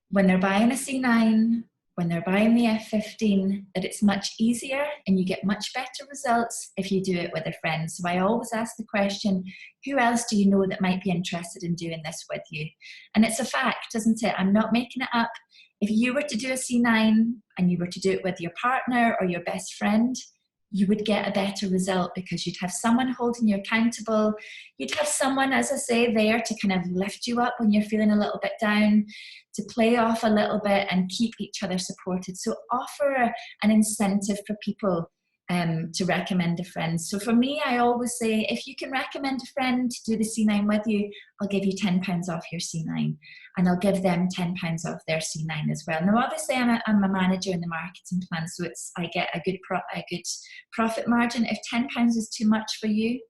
when they're buying a C9, when they're buying the F15, that it's much easier and you get much better results if you do it with a friend. So I always ask the question, who else do you know that might be interested in doing this with you? And it's a fact, isn't it? I'm not making it up. If you were to do a C9 and you were to do it with your partner or your best friend, you would get a better result because you'd have someone holding you accountable. You'd have someone, as I say, there to kind of lift you up when you're feeling a little bit down, to play off a little bit and keep each other supported. So offer an incentive for people to recommend a friend. So for me, I always say, if you can recommend a friend to do the C9 with you, I'll give you £10 off your C9, and I'll give them £10 off their C9 as well. Now, obviously, I'm a manager in the marketing plan, so I get a good profit margin. If £10 is too much for you,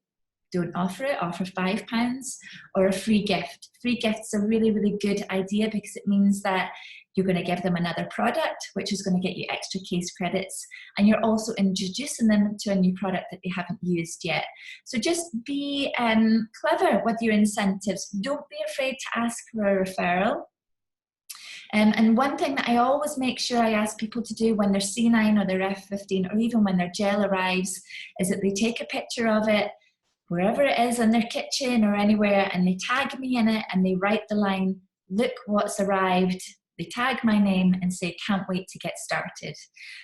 don't offer it. Offer £5 or a free gift. Free gift's a really, really good idea because it means that you're going to give them another product, which is going to get you extra case credits, and you're also introducing them to a new product that they haven't used yet. So just be clever with your incentives. Don't be afraid to ask for a referral. And one thing that I always make sure I ask people to do when their C9 or their F15 or even when their gel arrives is that they take a picture of it, wherever it is in their kitchen or anywhere, and they tag me in it and they write the line, "Look what's arrived." They tag my name and say, "Can't wait to get started."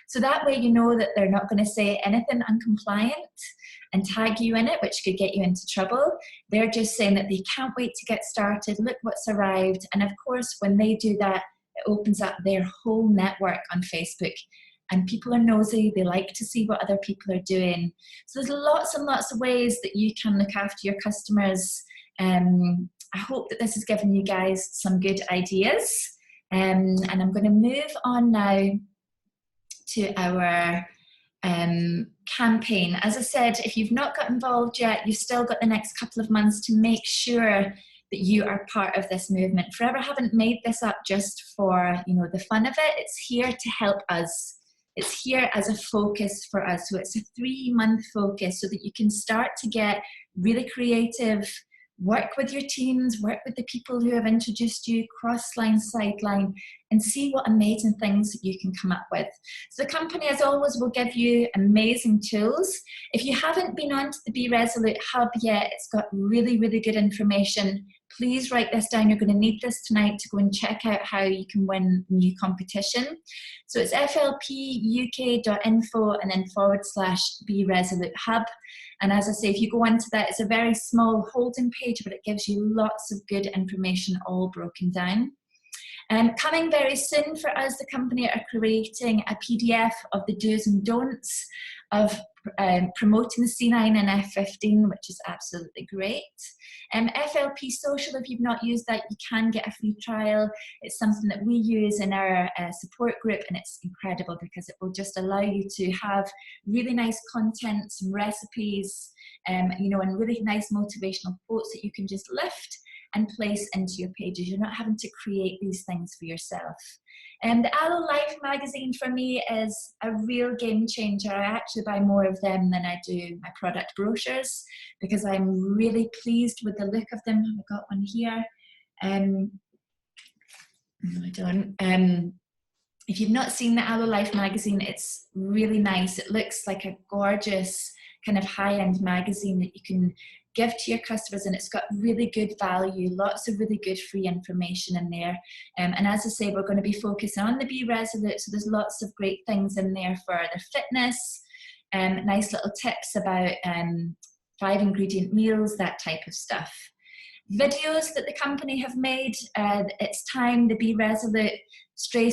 So that way you know that they're not going to say anything uncompliant and tag you in it, which could get you into trouble. They're just saying that they can't wait to get started, look what's arrived. And of course, when they do that, it opens up their whole network on Facebook. And people are nosy, they like to see what other people are doing. So there's lots and lots of ways that you can look after your customers. I hope that this has given you guys some good ideas. And I'm going to move on now to our campaign. As I said, if you've not got involved yet, you've still got the next couple of months to make sure that you are part of this movement. Forever haven't made this up just for, you know, the fun of it. It's here to help us. It's here as a focus for us. So it's a 3-month focus so that you can start to get really creative, work with your teams, work with the people who have introduced you, cross-line, sideline, and see what amazing things that you can come up with. So the company, as always, will give you amazing tools. If you haven't been onto the Be Resolute Hub yet, it's got really, really good information. Please write this down. You're going to need this tonight to go and check out how you can win new competition. So it's flpuk.info and then /Be Resolute Hub. And as I say, if you go onto that, it's a very small holding page, but it gives you lots of good information all broken down. Coming very soon for us, the company are creating a PDF of the do's and don'ts of promoting the C9 and F15, which is absolutely great. FLP Social, if you've not used that, you can get a free trial. It's something that we use in our support group, and it's incredible because it will just allow you to have really nice content, some recipes, you know, and really nice motivational quotes that you can just lift and place into your pages. You're not having to create these things for yourself. The Aloe Life magazine for me is a real game changer. I actually buy more of them than I do my product brochures because I'm really pleased with the look of them. I've got one here. No, I don't. If you've not seen the Aloe Life magazine, it's really nice. It looks like a gorgeous kind of high-end magazine that you can give to your customers, and it's got really good value, lots of really good free information in there. And as I say, we're going to be focusing on the Be Resolute, so there's lots of great things in there for their fitness, nice little tips about 5-ingredient meals, that type of stuff. Videos that the company have made, it's time, the Be Resolute, stay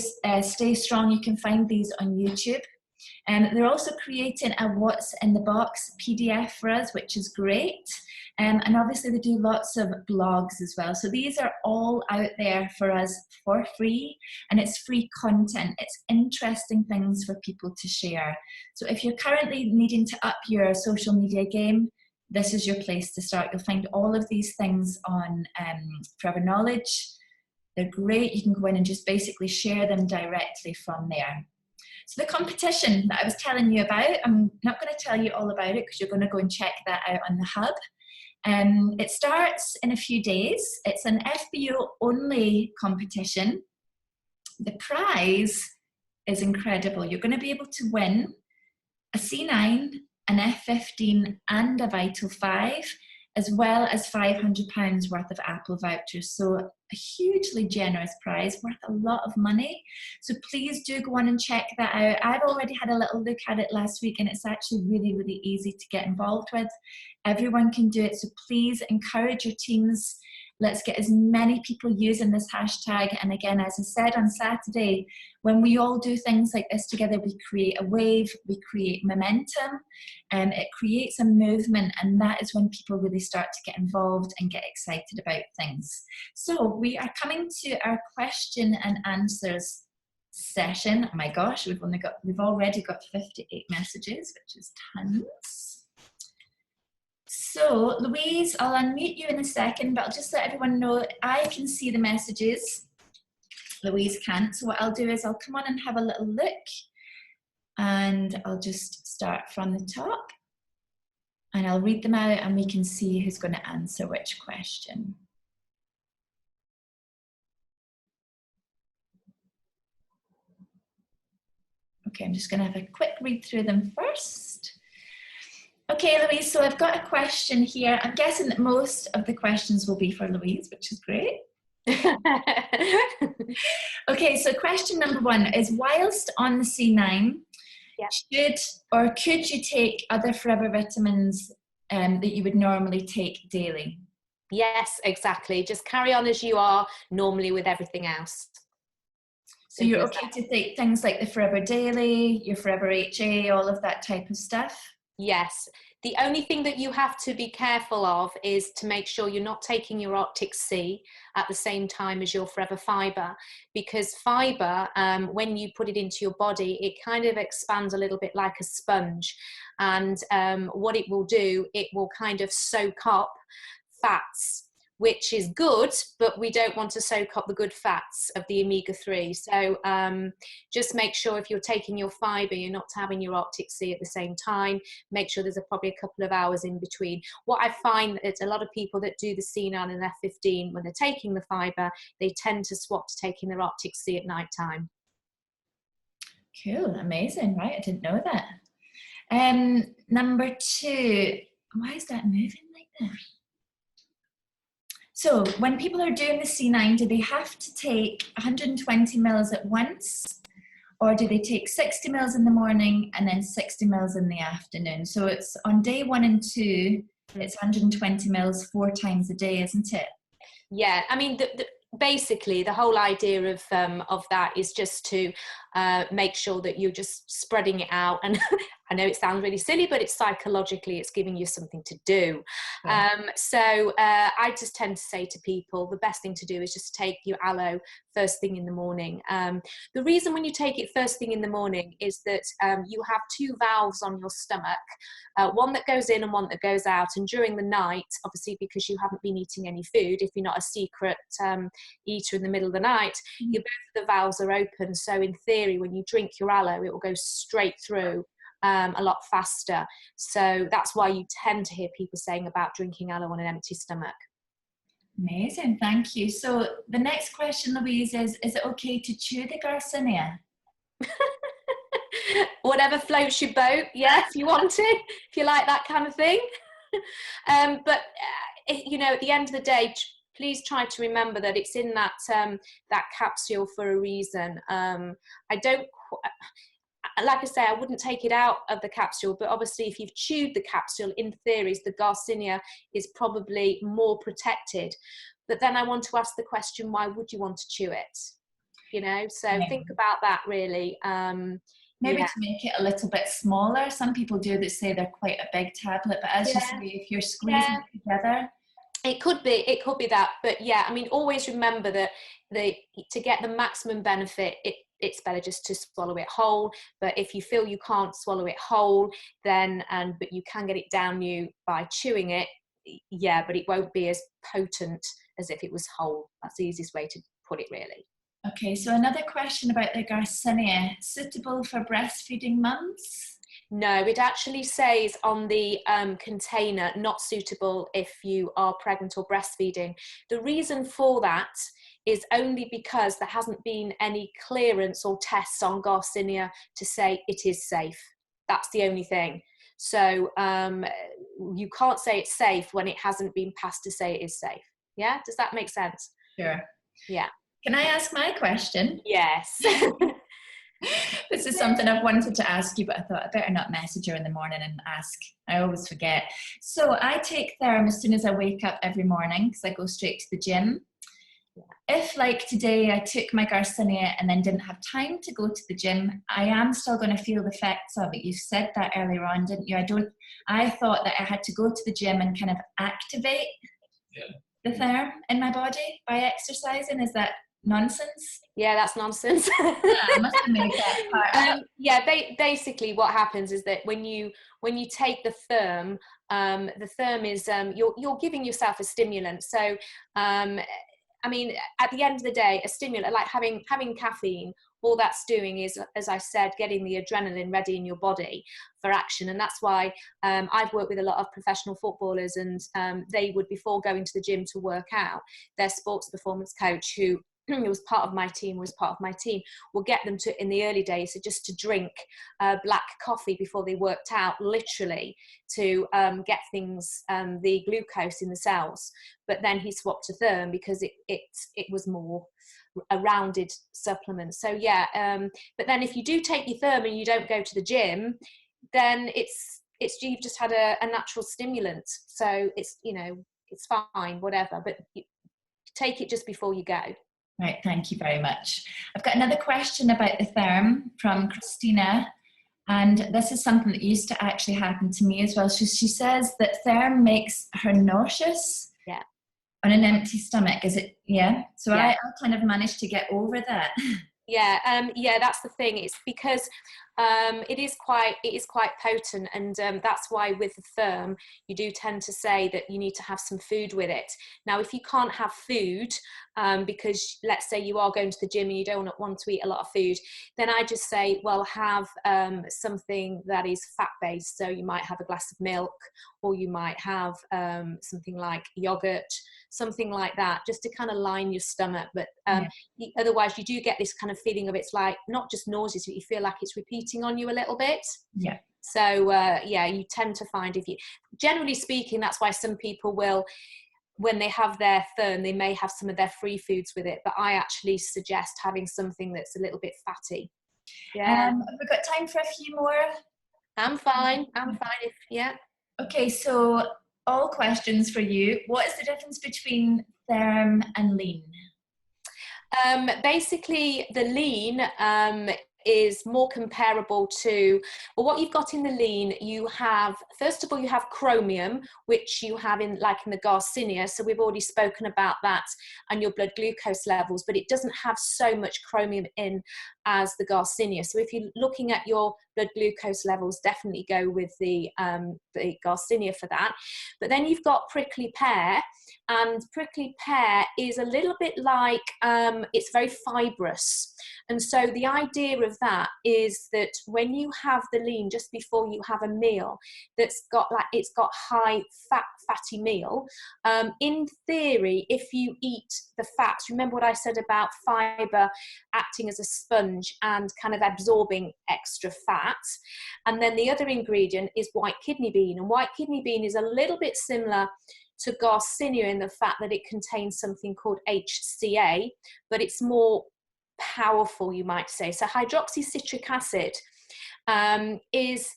strong, you can find these on YouTube. They're also creating a What's in the Box PDF for us, which is great. And obviously they do lots of blogs as well. So these are all out there for us for free, and it's free content. It's interesting things for people to share. So if you're currently needing to up your social media game, this is your place to start. You'll find all of these things on Forever Knowledge. They're great. You can go in and just basically share them directly from there. So the competition that I was telling you about, I'm not going to tell you all about it because you're going to go and check that out on the hub. It starts in a few days. It's an FBO only competition. The prize is incredible. You're going to be able to win a C9, an F15 and a Vital 5, as well as £500 worth of Apple vouchers. So a hugely generous prize worth a lot of money. So please do go on and check that out. I've already had a little look at it last week, and it's actually really, really easy to get involved with. Everyone can do it. So please encourage your teams. Let's get as many people using this hashtag. And again, as I said on Saturday, when we all do things like this together, we create a wave, we create momentum, and it creates a movement. And that is when people really start to get involved and get excited about things. So we are coming to our question and answers session. Oh my gosh, we've already got 58 messages, which is tons. So, Louise, I'll unmute you in a second, but I'll just let everyone know I can see the messages. Louise can't. So what I'll do is I'll come on and have a little look, and I'll just start from the top, and I'll read them out, and we can see who's going to answer which question. Okay, I'm just going to have a quick read through them first. Okay, Louise, so I've got a question here. I'm guessing that most of the questions will be for Louise, which is great. Okay, so question number 1 is, whilst on the C9, should or could you take other Forever vitamins that you would normally take daily? Yes, exactly. Just carry on as you are normally with everything else. So you're okay to take things like the Forever Daily, your Forever HA, all of that type of stuff? Yes. The only thing that you have to be careful of is to make sure you're not taking your Arctic Sea at the same time as your Forever Fibre, because fibre, when you put it into your body, it kind of expands a little bit like a sponge. And what it will do, it will kind of soak up fats which is good, but we don't want to soak up the good fats of the omega-3. So just make sure if you're taking your fibre, you're not having your Arctic sea at the same time. Make sure there's probably a couple of hours in between. What I find is a lot of people that do the C9 and F15, when they're taking the fibre, they tend to swap to taking their Arctic sea at night time. Cool, amazing, right? I didn't know that. Number 2, why is that moving like that? So when people are doing the C9, do they have to take 120 mils at once, or do they take 60 mils in the morning and then 60 mils in the afternoon? So it's on day 1 and 2, it's 120 mils 4 times a day, isn't it? Yeah, I mean, basically the whole idea of that is just to make sure that you're just spreading it out. And I know it sounds really silly, but it's psychologically, it's giving you something to do. Right. So I just tend to say to people, the best thing to do is just take your aloe first thing in the morning. The reason when you take it first thing in the morning is that you have 2 valves on your stomach, one that goes in and one that goes out. And during the night, obviously, because you haven't been eating any food, if you're not a secret eater in the middle of the night, both of the valves are open. So in theory, when you drink your aloe, it will go straight through a lot faster. So that's why you tend to hear people saying about drinking aloe on an empty stomach. Amazing, thank you. So the next question, Louise, is it okay to chew the Garcinia? Whatever floats your boat, yeah, if you want to, if you like that kind of thing. But you know, at the end of the day, please try to remember that it's in that capsule for a reason. I don't, like I say, I wouldn't take it out of the capsule, but obviously if you've chewed the capsule, in theory, the Garcinia is probably more protected. But then I want to ask the question, why would you want to chew it? You know, so think about that really. Maybe to make it a little bit smaller. Some people do that say they're quite a big tablet, but as you say, if you're squeezing it together. It could be that, but yeah, I mean, always remember that to get the maximum benefit, it's better just to swallow it whole. But if you feel you can't swallow it whole, then but you can get it down you by chewing it, yeah, but it won't be as potent as if it was whole. That's the easiest way to put it, really. Okay, so another question about the Garcinia, suitable for breastfeeding mums? No, it actually says on the container, not suitable if you are pregnant or breastfeeding. The reason for that is only because there hasn't been any clearance or tests on Garcinia to say it is safe. That's the only thing. So you can't say it's safe when it hasn't been passed to say it is safe. Yeah, does that make sense? Sure. Yeah. Can I ask my question? Yes. This is something I've wanted to ask you, but I thought I better not message her in the morning and ask. I always forget. So I take Therm as soon as I wake up every morning because I go straight to the gym. If, like today, I took my Garcinia and then didn't have time to go to the gym, I am still going to feel the effects of it. You said that earlier on, didn't you? I thought that I had to go to the gym and kind of activate the Therm in my body by exercising. Is that nonsense? Yeah, that's nonsense. I must have made that part. Basically what happens is that when you take the Therm is you're giving yourself a stimulant. So I mean, at the end of the day, a stimulant, like having caffeine, all that's doing is, as I said, getting the adrenaline ready in your body for action. And that's why I've worked with a lot of professional footballers, and they would, before going to the gym to work out, their sports performance coach, who was part of my team, will get them to, in the early days, so just to drink black coffee before they worked out, literally to get things, the glucose in the cells. But then he swapped to Therm because it was more a rounded supplement. So yeah, but then if you do take your Therm and you don't go to the gym, then it's you've just had a natural stimulant. So it's, you know, it's fine, whatever, but take it just before you go. Right, thank you very much. I've got another question about the Therm from Christina, and this is something that used to actually happen to me as well. She says that Therm makes her nauseous on an empty stomach. Is it? Yeah. So I kind of managed to get over that. Yeah, that's the thing. It's because It is quite potent, and that's why with the firm you do tend to say that you need to have some food with it. Now, if you can't have food, because let's say you are going to the gym and you don't want to eat a lot of food, then I just say, well, have something that is fat based. So you might have a glass of milk, or you might have something like yogurt, something like that, just to kind of line your stomach. But otherwise you do get this kind of feeling of, it's like not just nauseous, but you feel like it's repeating on you a little bit. Yeah. So you tend to find, if you, generally speaking, that's why some people will, when they have their firm, they may have some of their free foods with it, but I actually suggest having something that's a little bit fatty. Have we got time for a few more? I'm fine if, Okay, so all questions for you. What is the difference between therm and lean? Basically, the lean is more comparable to, well, what you've got in the lean, you have, first of all, you have chromium, which you have in the Garcinia. So we've already spoken about that, and your blood glucose levels, but it doesn't have so much chromium in as the Garcinia. So if you're looking at your blood glucose levels, definitely go with the Garcinia for that. But then you've got prickly pear, and prickly pear is a little bit like, it's very fibrous. And so the idea of that is that when you have the lean just before you have a meal that's got it's got high fatty meal, in theory, if you eat the fats, remember what I said about fiber acting as a sponge and kind of absorbing extra fat. And then the other ingredient is white kidney bean, and white kidney bean is a little bit similar to Garcinia in the fact that it contains something called HCA, but it's more powerful, you might say. So hydroxycitric acid is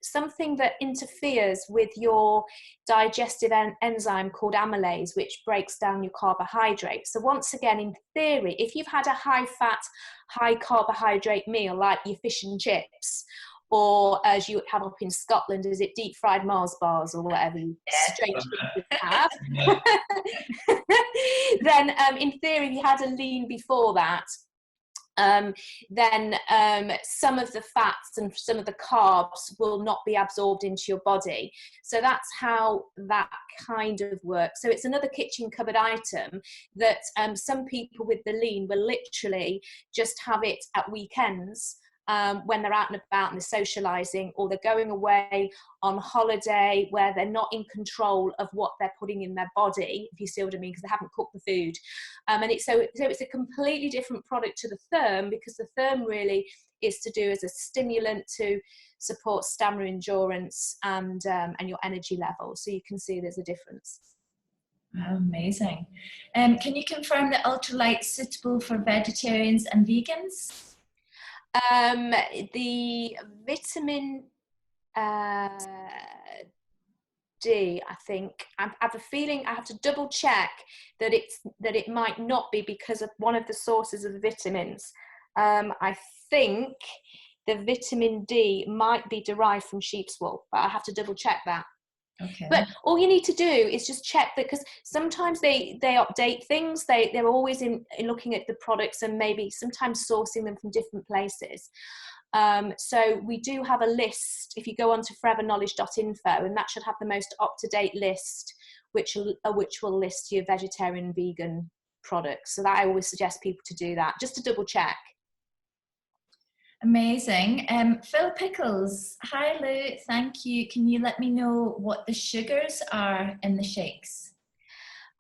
something that interferes with your digestive enzyme called amylase, which breaks down your carbohydrates. So once again, in theory, if you've had a high fat, high carbohydrate meal like your fish and chips, or as you have up in Scotland, is it deep fried Mars bars or whatever you strange things have, then in theory, if you had a lean before that, then some of the fats and some of the carbs will not be absorbed into your body. So that's how that kind of works. So it's another kitchen cupboard item that some people with the lean will literally just have it at weekends, when they're out and about and they're socializing, or they're going away on holiday where they're not in control of what they're putting in their body, if you see what I mean, because they haven't cooked the food. And it's a completely different product to the therm, because the therm really is to do as a stimulant to support stamina, endurance, and your energy level. So you can see there's a difference. Oh, amazing. Can you confirm that ultralight is suitable for vegetarians and vegans? The vitamin D, I think, I have a feeling, I have to double check that it might not be because of one of the sources of the vitamins. I think the vitamin D might be derived from sheep's wool, but I have to double check that. Okay. But all you need to do is just check that, because sometimes they update things. They're always in looking at the products and maybe sometimes sourcing them from different places. So we do have a list. If you go on to forevernowledge.info, and that should have the most up-to-date list, which will list your vegetarian and vegan products. So that I always suggest people to do that, just to double check. Amazing. Phil Pickles, hi Lou, thank you. Can you let me know what the sugars are in the shakes?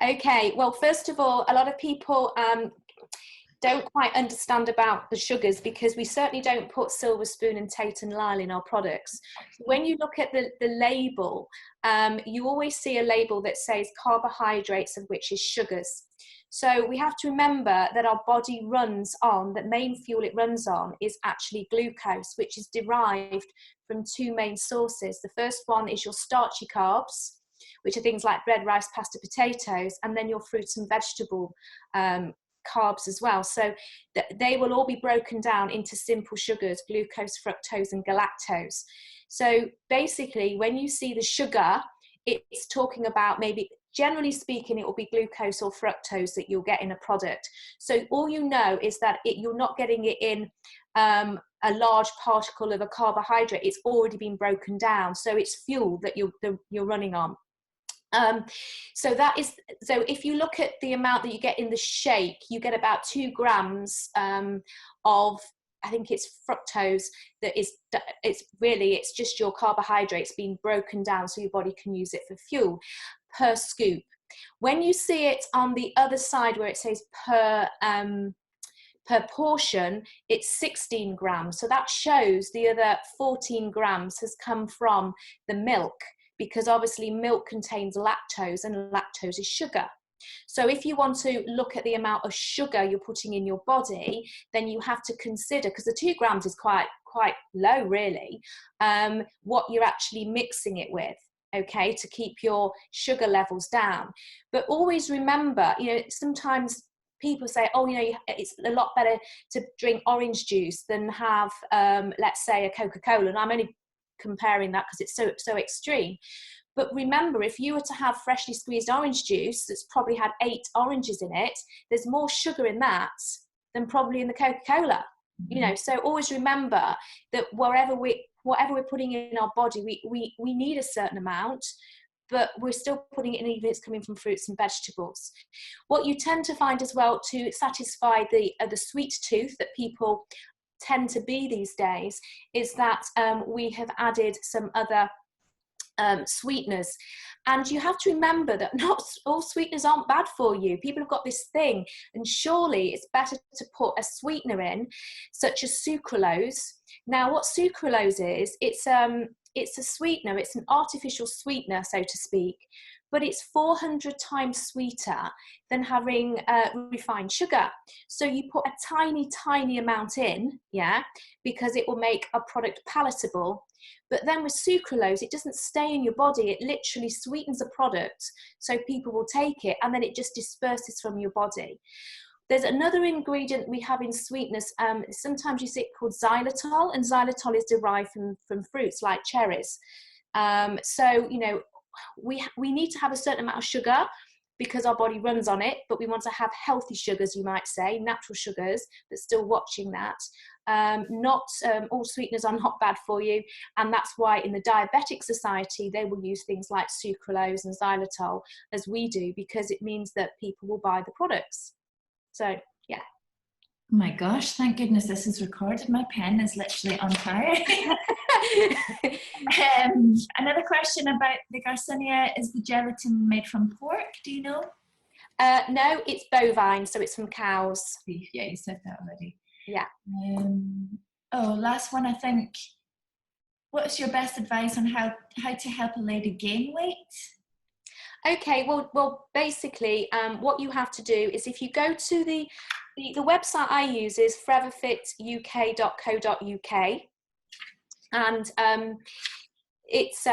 Okay, well, first of all, a lot of people don't quite understand about the sugars, because we certainly don't put silver spoon and Tate and Lyle in our products. When you look at the label, you always see a label that says carbohydrates, of which is sugars. So we have to remember that our body runs on, the main fuel it runs on is actually glucose, which is derived from two main sources. The first one is your starchy carbs, which are things like bread, rice, pasta, potatoes, and then your fruits and vegetable carbs as well. So they will all be broken down into simple sugars, glucose, fructose, and galactose. So basically, when you see the sugar, it's talking about, maybe generally speaking, it will be glucose or fructose that you'll get in a product. So all you know is that you're not getting it in a large particle of a carbohydrate, it's already been broken down. So it's fuel that you're running on. So if you look at the amount that you get in the shake, you get about 2 grams of, I think it's fructose, it's just your carbohydrates being broken down so your body can use it for fuel per scoop. When you see it on the other side where it says per portion, it's 16 grams. So that shows the other 14 grams has come from the milk, because obviously milk contains lactose, and lactose is sugar. So if you want to look at the amount of sugar you're putting in your body, then you have to consider, because the 2 grams is quite low really, what you're actually mixing it with, okay, to keep your sugar levels down. But always remember, sometimes people say, oh, it's a lot better to drink orange juice than have, let's say, a Coca-Cola. And I'm only comparing that because it's so extreme. But remember, if you were to have freshly squeezed orange juice that's probably had 8 oranges in it, there's more sugar in that than probably in the Coca-Cola. So always remember that whatever we're putting in our body, we need a certain amount, but we're still putting it in even if it's coming from fruits and vegetables. What you tend to find as well, to satisfy the sweet tooth that people tend to be these days, is that we have added some other sweeteners. And you have to remember that not all sweeteners aren't bad for you. People have got this thing, and surely it's better to put a sweetener in, such as sucralose. Now, what sucralose is, it's a sweetener, it's an artificial sweetener, so to speak, but it's 400 times sweeter than having refined sugar. So you put a tiny amount in, because it will make a product palatable. But then with sucralose, it doesn't stay in your body. It literally sweetens a product so people will take it, and then it just disperses from your body. There's another ingredient we have in sweetness. Sometimes you see it called xylitol, and xylitol is derived from fruits like cherries. So, we need to have a certain amount of sugar because our body runs on it, but we want to have healthy sugars, you might say, natural sugars, but still watching that. Not all sweeteners are not bad for you, and that's why in the Diabetic Society they will use things like sucralose and xylitol as we do, because it means that people will buy the products. So yeah. Oh my gosh, thank goodness this is recorded. My pen is literally on fire. Another question about the Garcinia: is the gelatin made from pork? Do you know? No, it's bovine, so it's from cows. Beef, yeah, you said that already. Yeah. Last one, I think. What's your best advice on how to help a lady gain weight? Okay, well, basically, what you have to do is, if you go to the website I use is foreverfituk.co.uk, and it's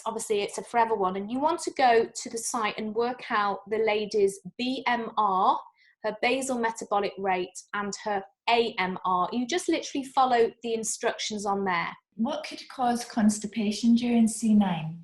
obviously it's a Forever one, and you want to go to the site and work out the lady's BMR, her basal metabolic rate, and her AMR. You just literally follow the instructions on there. What could cause constipation during C9?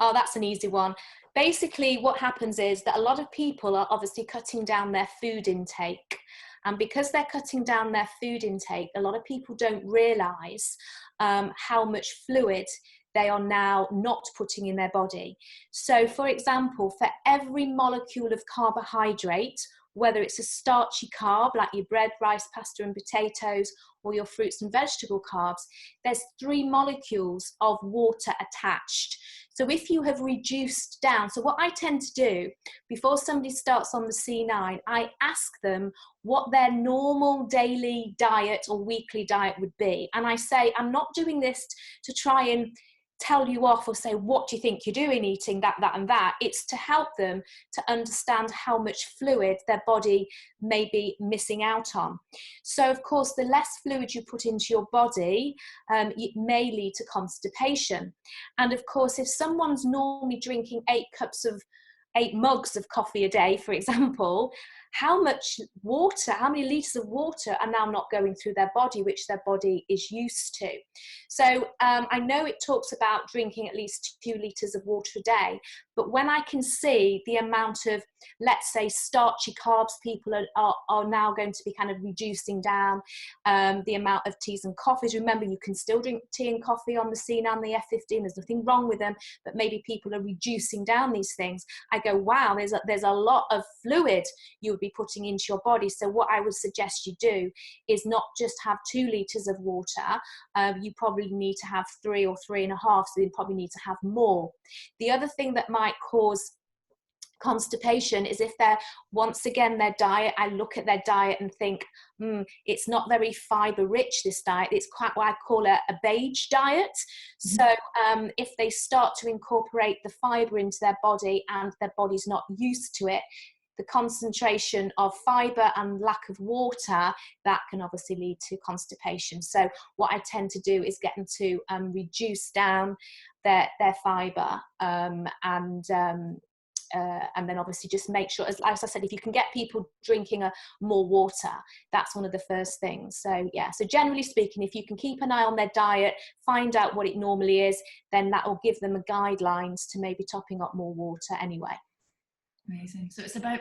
Oh, that's an easy one. Basically, what happens is that a lot of people are obviously cutting down their food intake. And because they're cutting down their food intake, a lot of people don't realise how much fluid they are now not putting in their body. So, for example, for every molecule of carbohydrate, whether it's a starchy carb like your bread, rice, pasta and potatoes, or your fruits and vegetable carbs, there's 3 molecules of water attached. So if you have reduced down, so what I tend to do before somebody starts on the C9, I ask them what their normal daily diet or weekly diet would be. And I say, I'm not doing this to try and tell you off or say, what do you think you're doing eating that and that? It's to help them to understand how much fluid their body may be missing out on. So of course, the less fluid you put into your body, it may lead to constipation. And of course, if someone's normally drinking 8 mugs of coffee a day, for example, how much water, how many litres of water are now not going through their body, which their body is used to. So I know it talks about drinking at least 2 litres of water a day, but when I can see the amount of, let's say, starchy carbs people are now going to be kind of reducing down, the amount of teas and coffees. Remember, you can still drink tea and coffee on the C9 and the F15, there's nothing wrong with them, but maybe people are reducing down these things. I go, wow, there's a lot of fluid you would be putting into your body. So what I would suggest you do is not just have 2 litres of water, you probably need to have 3 or 3.5, so you probably need to have more. The other thing that might cause constipation is if they're, once again, their diet, I look at their diet and think, it's not very fiber rich, this diet. It's quite what I call a beige diet. So if they start to incorporate the fiber into their body and their body's not used to it, the concentration of fiber and lack of water, that can obviously lead to constipation. So what I tend to do is get them to reduce down their fiber, and then obviously just make sure, as I said, if you can get people drinking more water, that's one of the first things. So yeah, so generally speaking, if you can keep an eye on their diet, find out what it normally is, then that will give them guidelines to maybe topping up more water anyway. Amazing. So it's about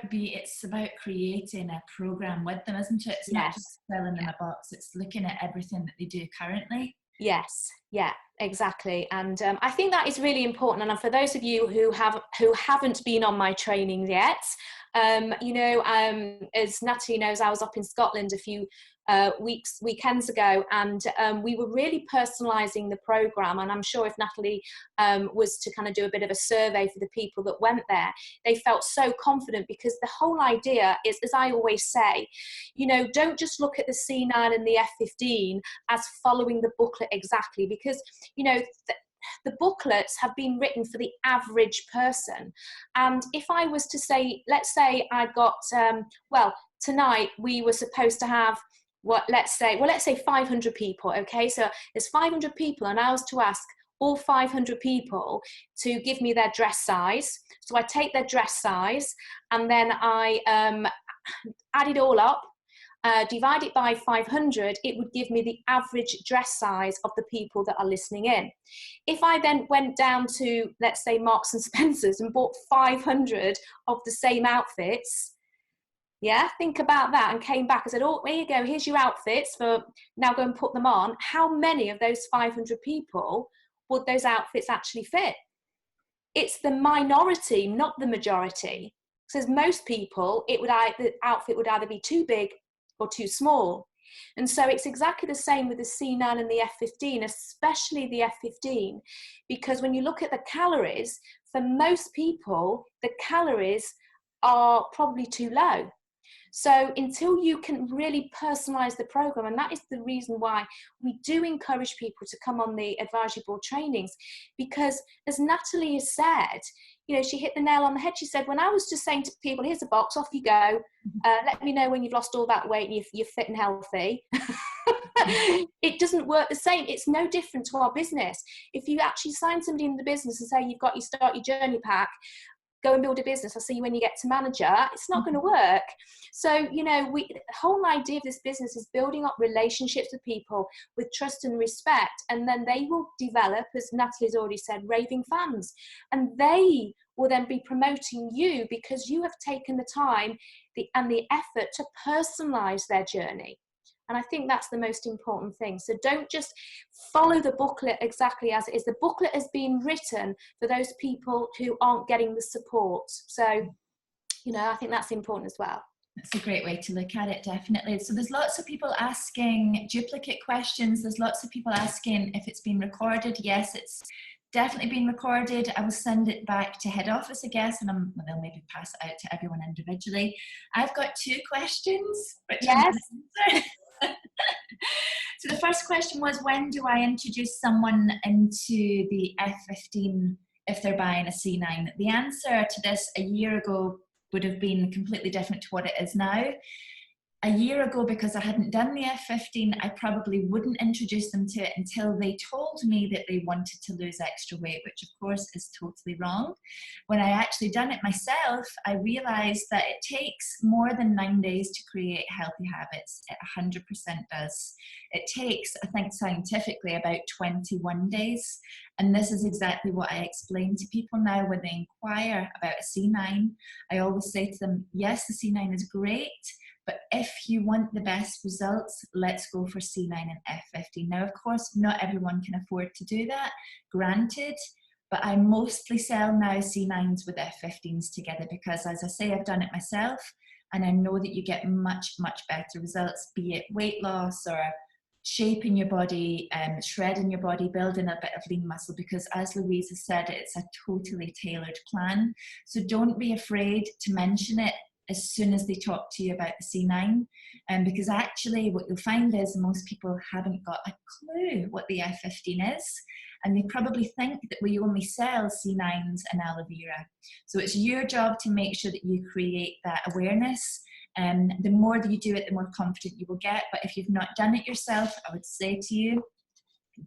creating a program with them, isn't it? It's not just selling them a box, it's looking at everything that they do currently. Yes, yeah, exactly. And I think that is really important. And for those of you who haven't been on my training yet, as Natalie knows, I was up in Scotland a few weekends ago, and we were really personalising the programme. And I'm sure if Natalie was to kind of do a bit of a survey for the people that went there, they felt so confident, because the whole idea is, as I always say, don't just look at the C9 and the F15 as following the booklet exactly, because the booklets have been written for the average person. And if I was to say, let's say I got, tonight we were supposed to have, let's say 500 people, okay? So there's 500 people, and I was to ask all 500 people to give me their dress size. So I take their dress size, and then I add it all up, divide it by 500, it would give me the average dress size of the people that are listening in. If I then went down to, let's say, Marks and Spencer's and bought 500 of the same outfits, yeah, think about that, and came back and said, oh, there you go, here's your outfits, for now go and put them on. How many of those 500 people would those outfits actually fit? It's the minority, not the majority. Because most people, the outfit would either be too big or too small. And so it's exactly the same with the C9 and the F15, especially the F15, because when you look at the calories, for most people, the calories are probably too low. So until you can really personalize the program, and that is the reason why we do encourage people to come on the advisory board trainings, because as Natalie has said, she hit the nail on the head. She said, when I was just saying to people, here's a box, off you go, let me know when you've lost all that weight and you're fit and healthy. It doesn't work the same. It's no different to our business. If you actually sign somebody in the business and say, you've got your start your journey pack, go and build a business, I'll see you when you get to manager, it's not going to work. So, the whole idea of this business is building up relationships with people with trust and respect, and then they will develop, as Natalie's already said, raving fans, and they will then be promoting you because you have taken the time and the effort to personalize their journey. And I think that's the most important thing. So don't just follow the booklet exactly as it is. The booklet has been written for those people who aren't getting the support. So, I think that's important as well. That's a great way to look at it, definitely. So there's lots of people asking duplicate questions. There's lots of people asking if it's been recorded. Yes, it's definitely been recorded. I will send it back to head office, I guess, and they'll maybe pass it out to everyone individually. I've got 2 questions. Yes. So the first question was, when do I introduce someone into the F15 if they're buying a C9? The answer to this a year ago would have been completely different to what it is now. a year ago, because I hadn't done the F15, I probably wouldn't introduce them to it until they told me that they wanted to lose extra weight, which of course is totally wrong. When I actually done it myself, I realized that it takes more than 9 days to create healthy habits. It 100% does. It takes, I think scientifically, about 21 days. And this is exactly what I explain to people now when they inquire about a C9. I always say to them, yes, the C9 is great, but if you want the best results, let's go for C9 and F15. Now, of course, not everyone can afford to do that, granted, but I mostly sell now C9s with F15s together because, as I say, I've done it myself, and I know that you get much, much better results, be it weight loss or shaping your body, shredding your body, building a bit of lean muscle, because as Louise has said, it's a totally tailored plan. So don't be afraid to mention it as soon as they talk to you about the C9, because actually what you'll find is most people haven't got a clue what the F15 is, and they probably think that we only sell C9s and aloe vera. So it's your job to make sure that you create that awareness. The more that you do it, the more confident you will get. But if you've not done it yourself, I would say to you,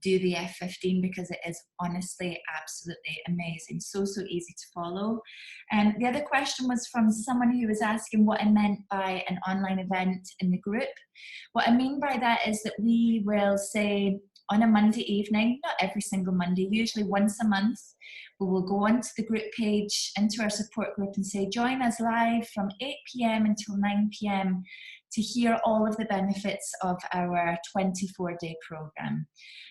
do the F15, because it is honestly absolutely amazing. So easy to follow. And the other question was from someone who was asking what I meant by an online event in the group. What I mean by that is that we will say on a Monday evening, not every single Monday, usually once a month, we will go onto the group page, into our support group, and say, join us live from 8 p.m. until 9 p.m. to hear all of the benefits of our 24-day program.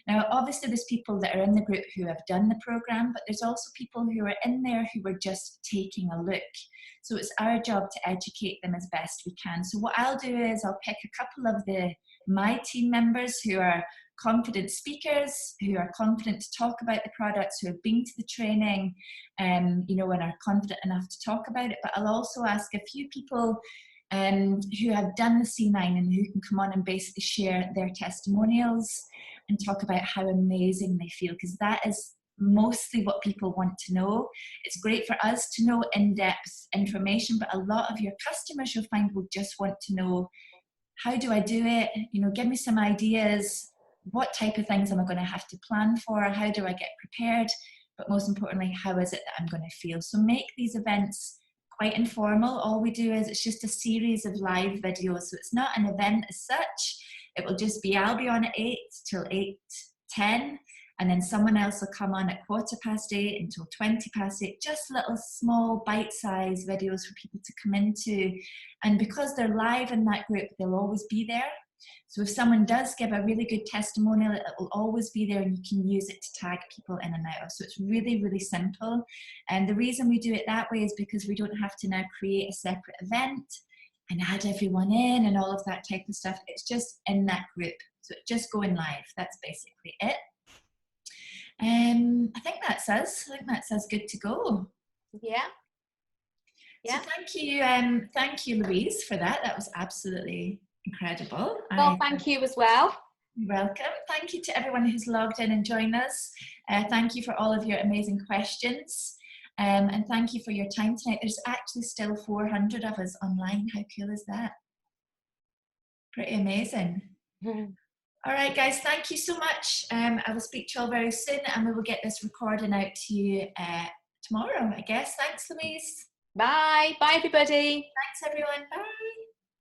Now, obviously, there's people that are in the group who have done the program, but there's also people who are in there who are just taking a look. So it's our job to educate them as best we can. So what I'll do is I'll pick a couple of my team members who are confident speakers, who are confident to talk about the products, who have been to the training, and are confident enough to talk about it. But I'll also ask a few people who have done the C9 and who can come on and basically share their testimonials and talk about how amazing they feel, because that is mostly what people want to know. It's great for us to know in-depth information, but a lot of your customers, you'll find, will just want to know, how do I do it? Give me some ideas. What type of things am I going to have to plan for? How do I get prepared? But most importantly, how is it that I'm going to feel? So make these events quite informal. All we do is, it's just a series of live videos. So it's not an event as such. It will just be, I'll be on at 8 till 8:10, and then someone else will come on at 8:15 until 8:20, just little small bite-sized videos for people to come into. And because they're live in that group, they'll always be there. So if someone does give a really good testimonial, it will always be there, and you can use it to tag people in and out of. So it's really, really simple. And the reason we do it that way is because we don't have to now create a separate event and add everyone in and all of that type of stuff. It's just in that group. So it's just going live. That's basically it. I think that's us. I think that's us good to go. Yeah. So thank you, Louise, for that. That was absolutely incredible. Well, thank you as well. You're welcome. Thank you to everyone who's logged in and joined us. Thank you for all of your amazing questions. And thank you for your time tonight. There's actually still 400 of us online. How cool is that? Pretty amazing. All right, guys, thank you so much. I will speak to you all very soon, and we will get this recording out to you tomorrow, I guess. Thanks, Louise. Bye. Bye, everybody. Thanks, everyone. Bye.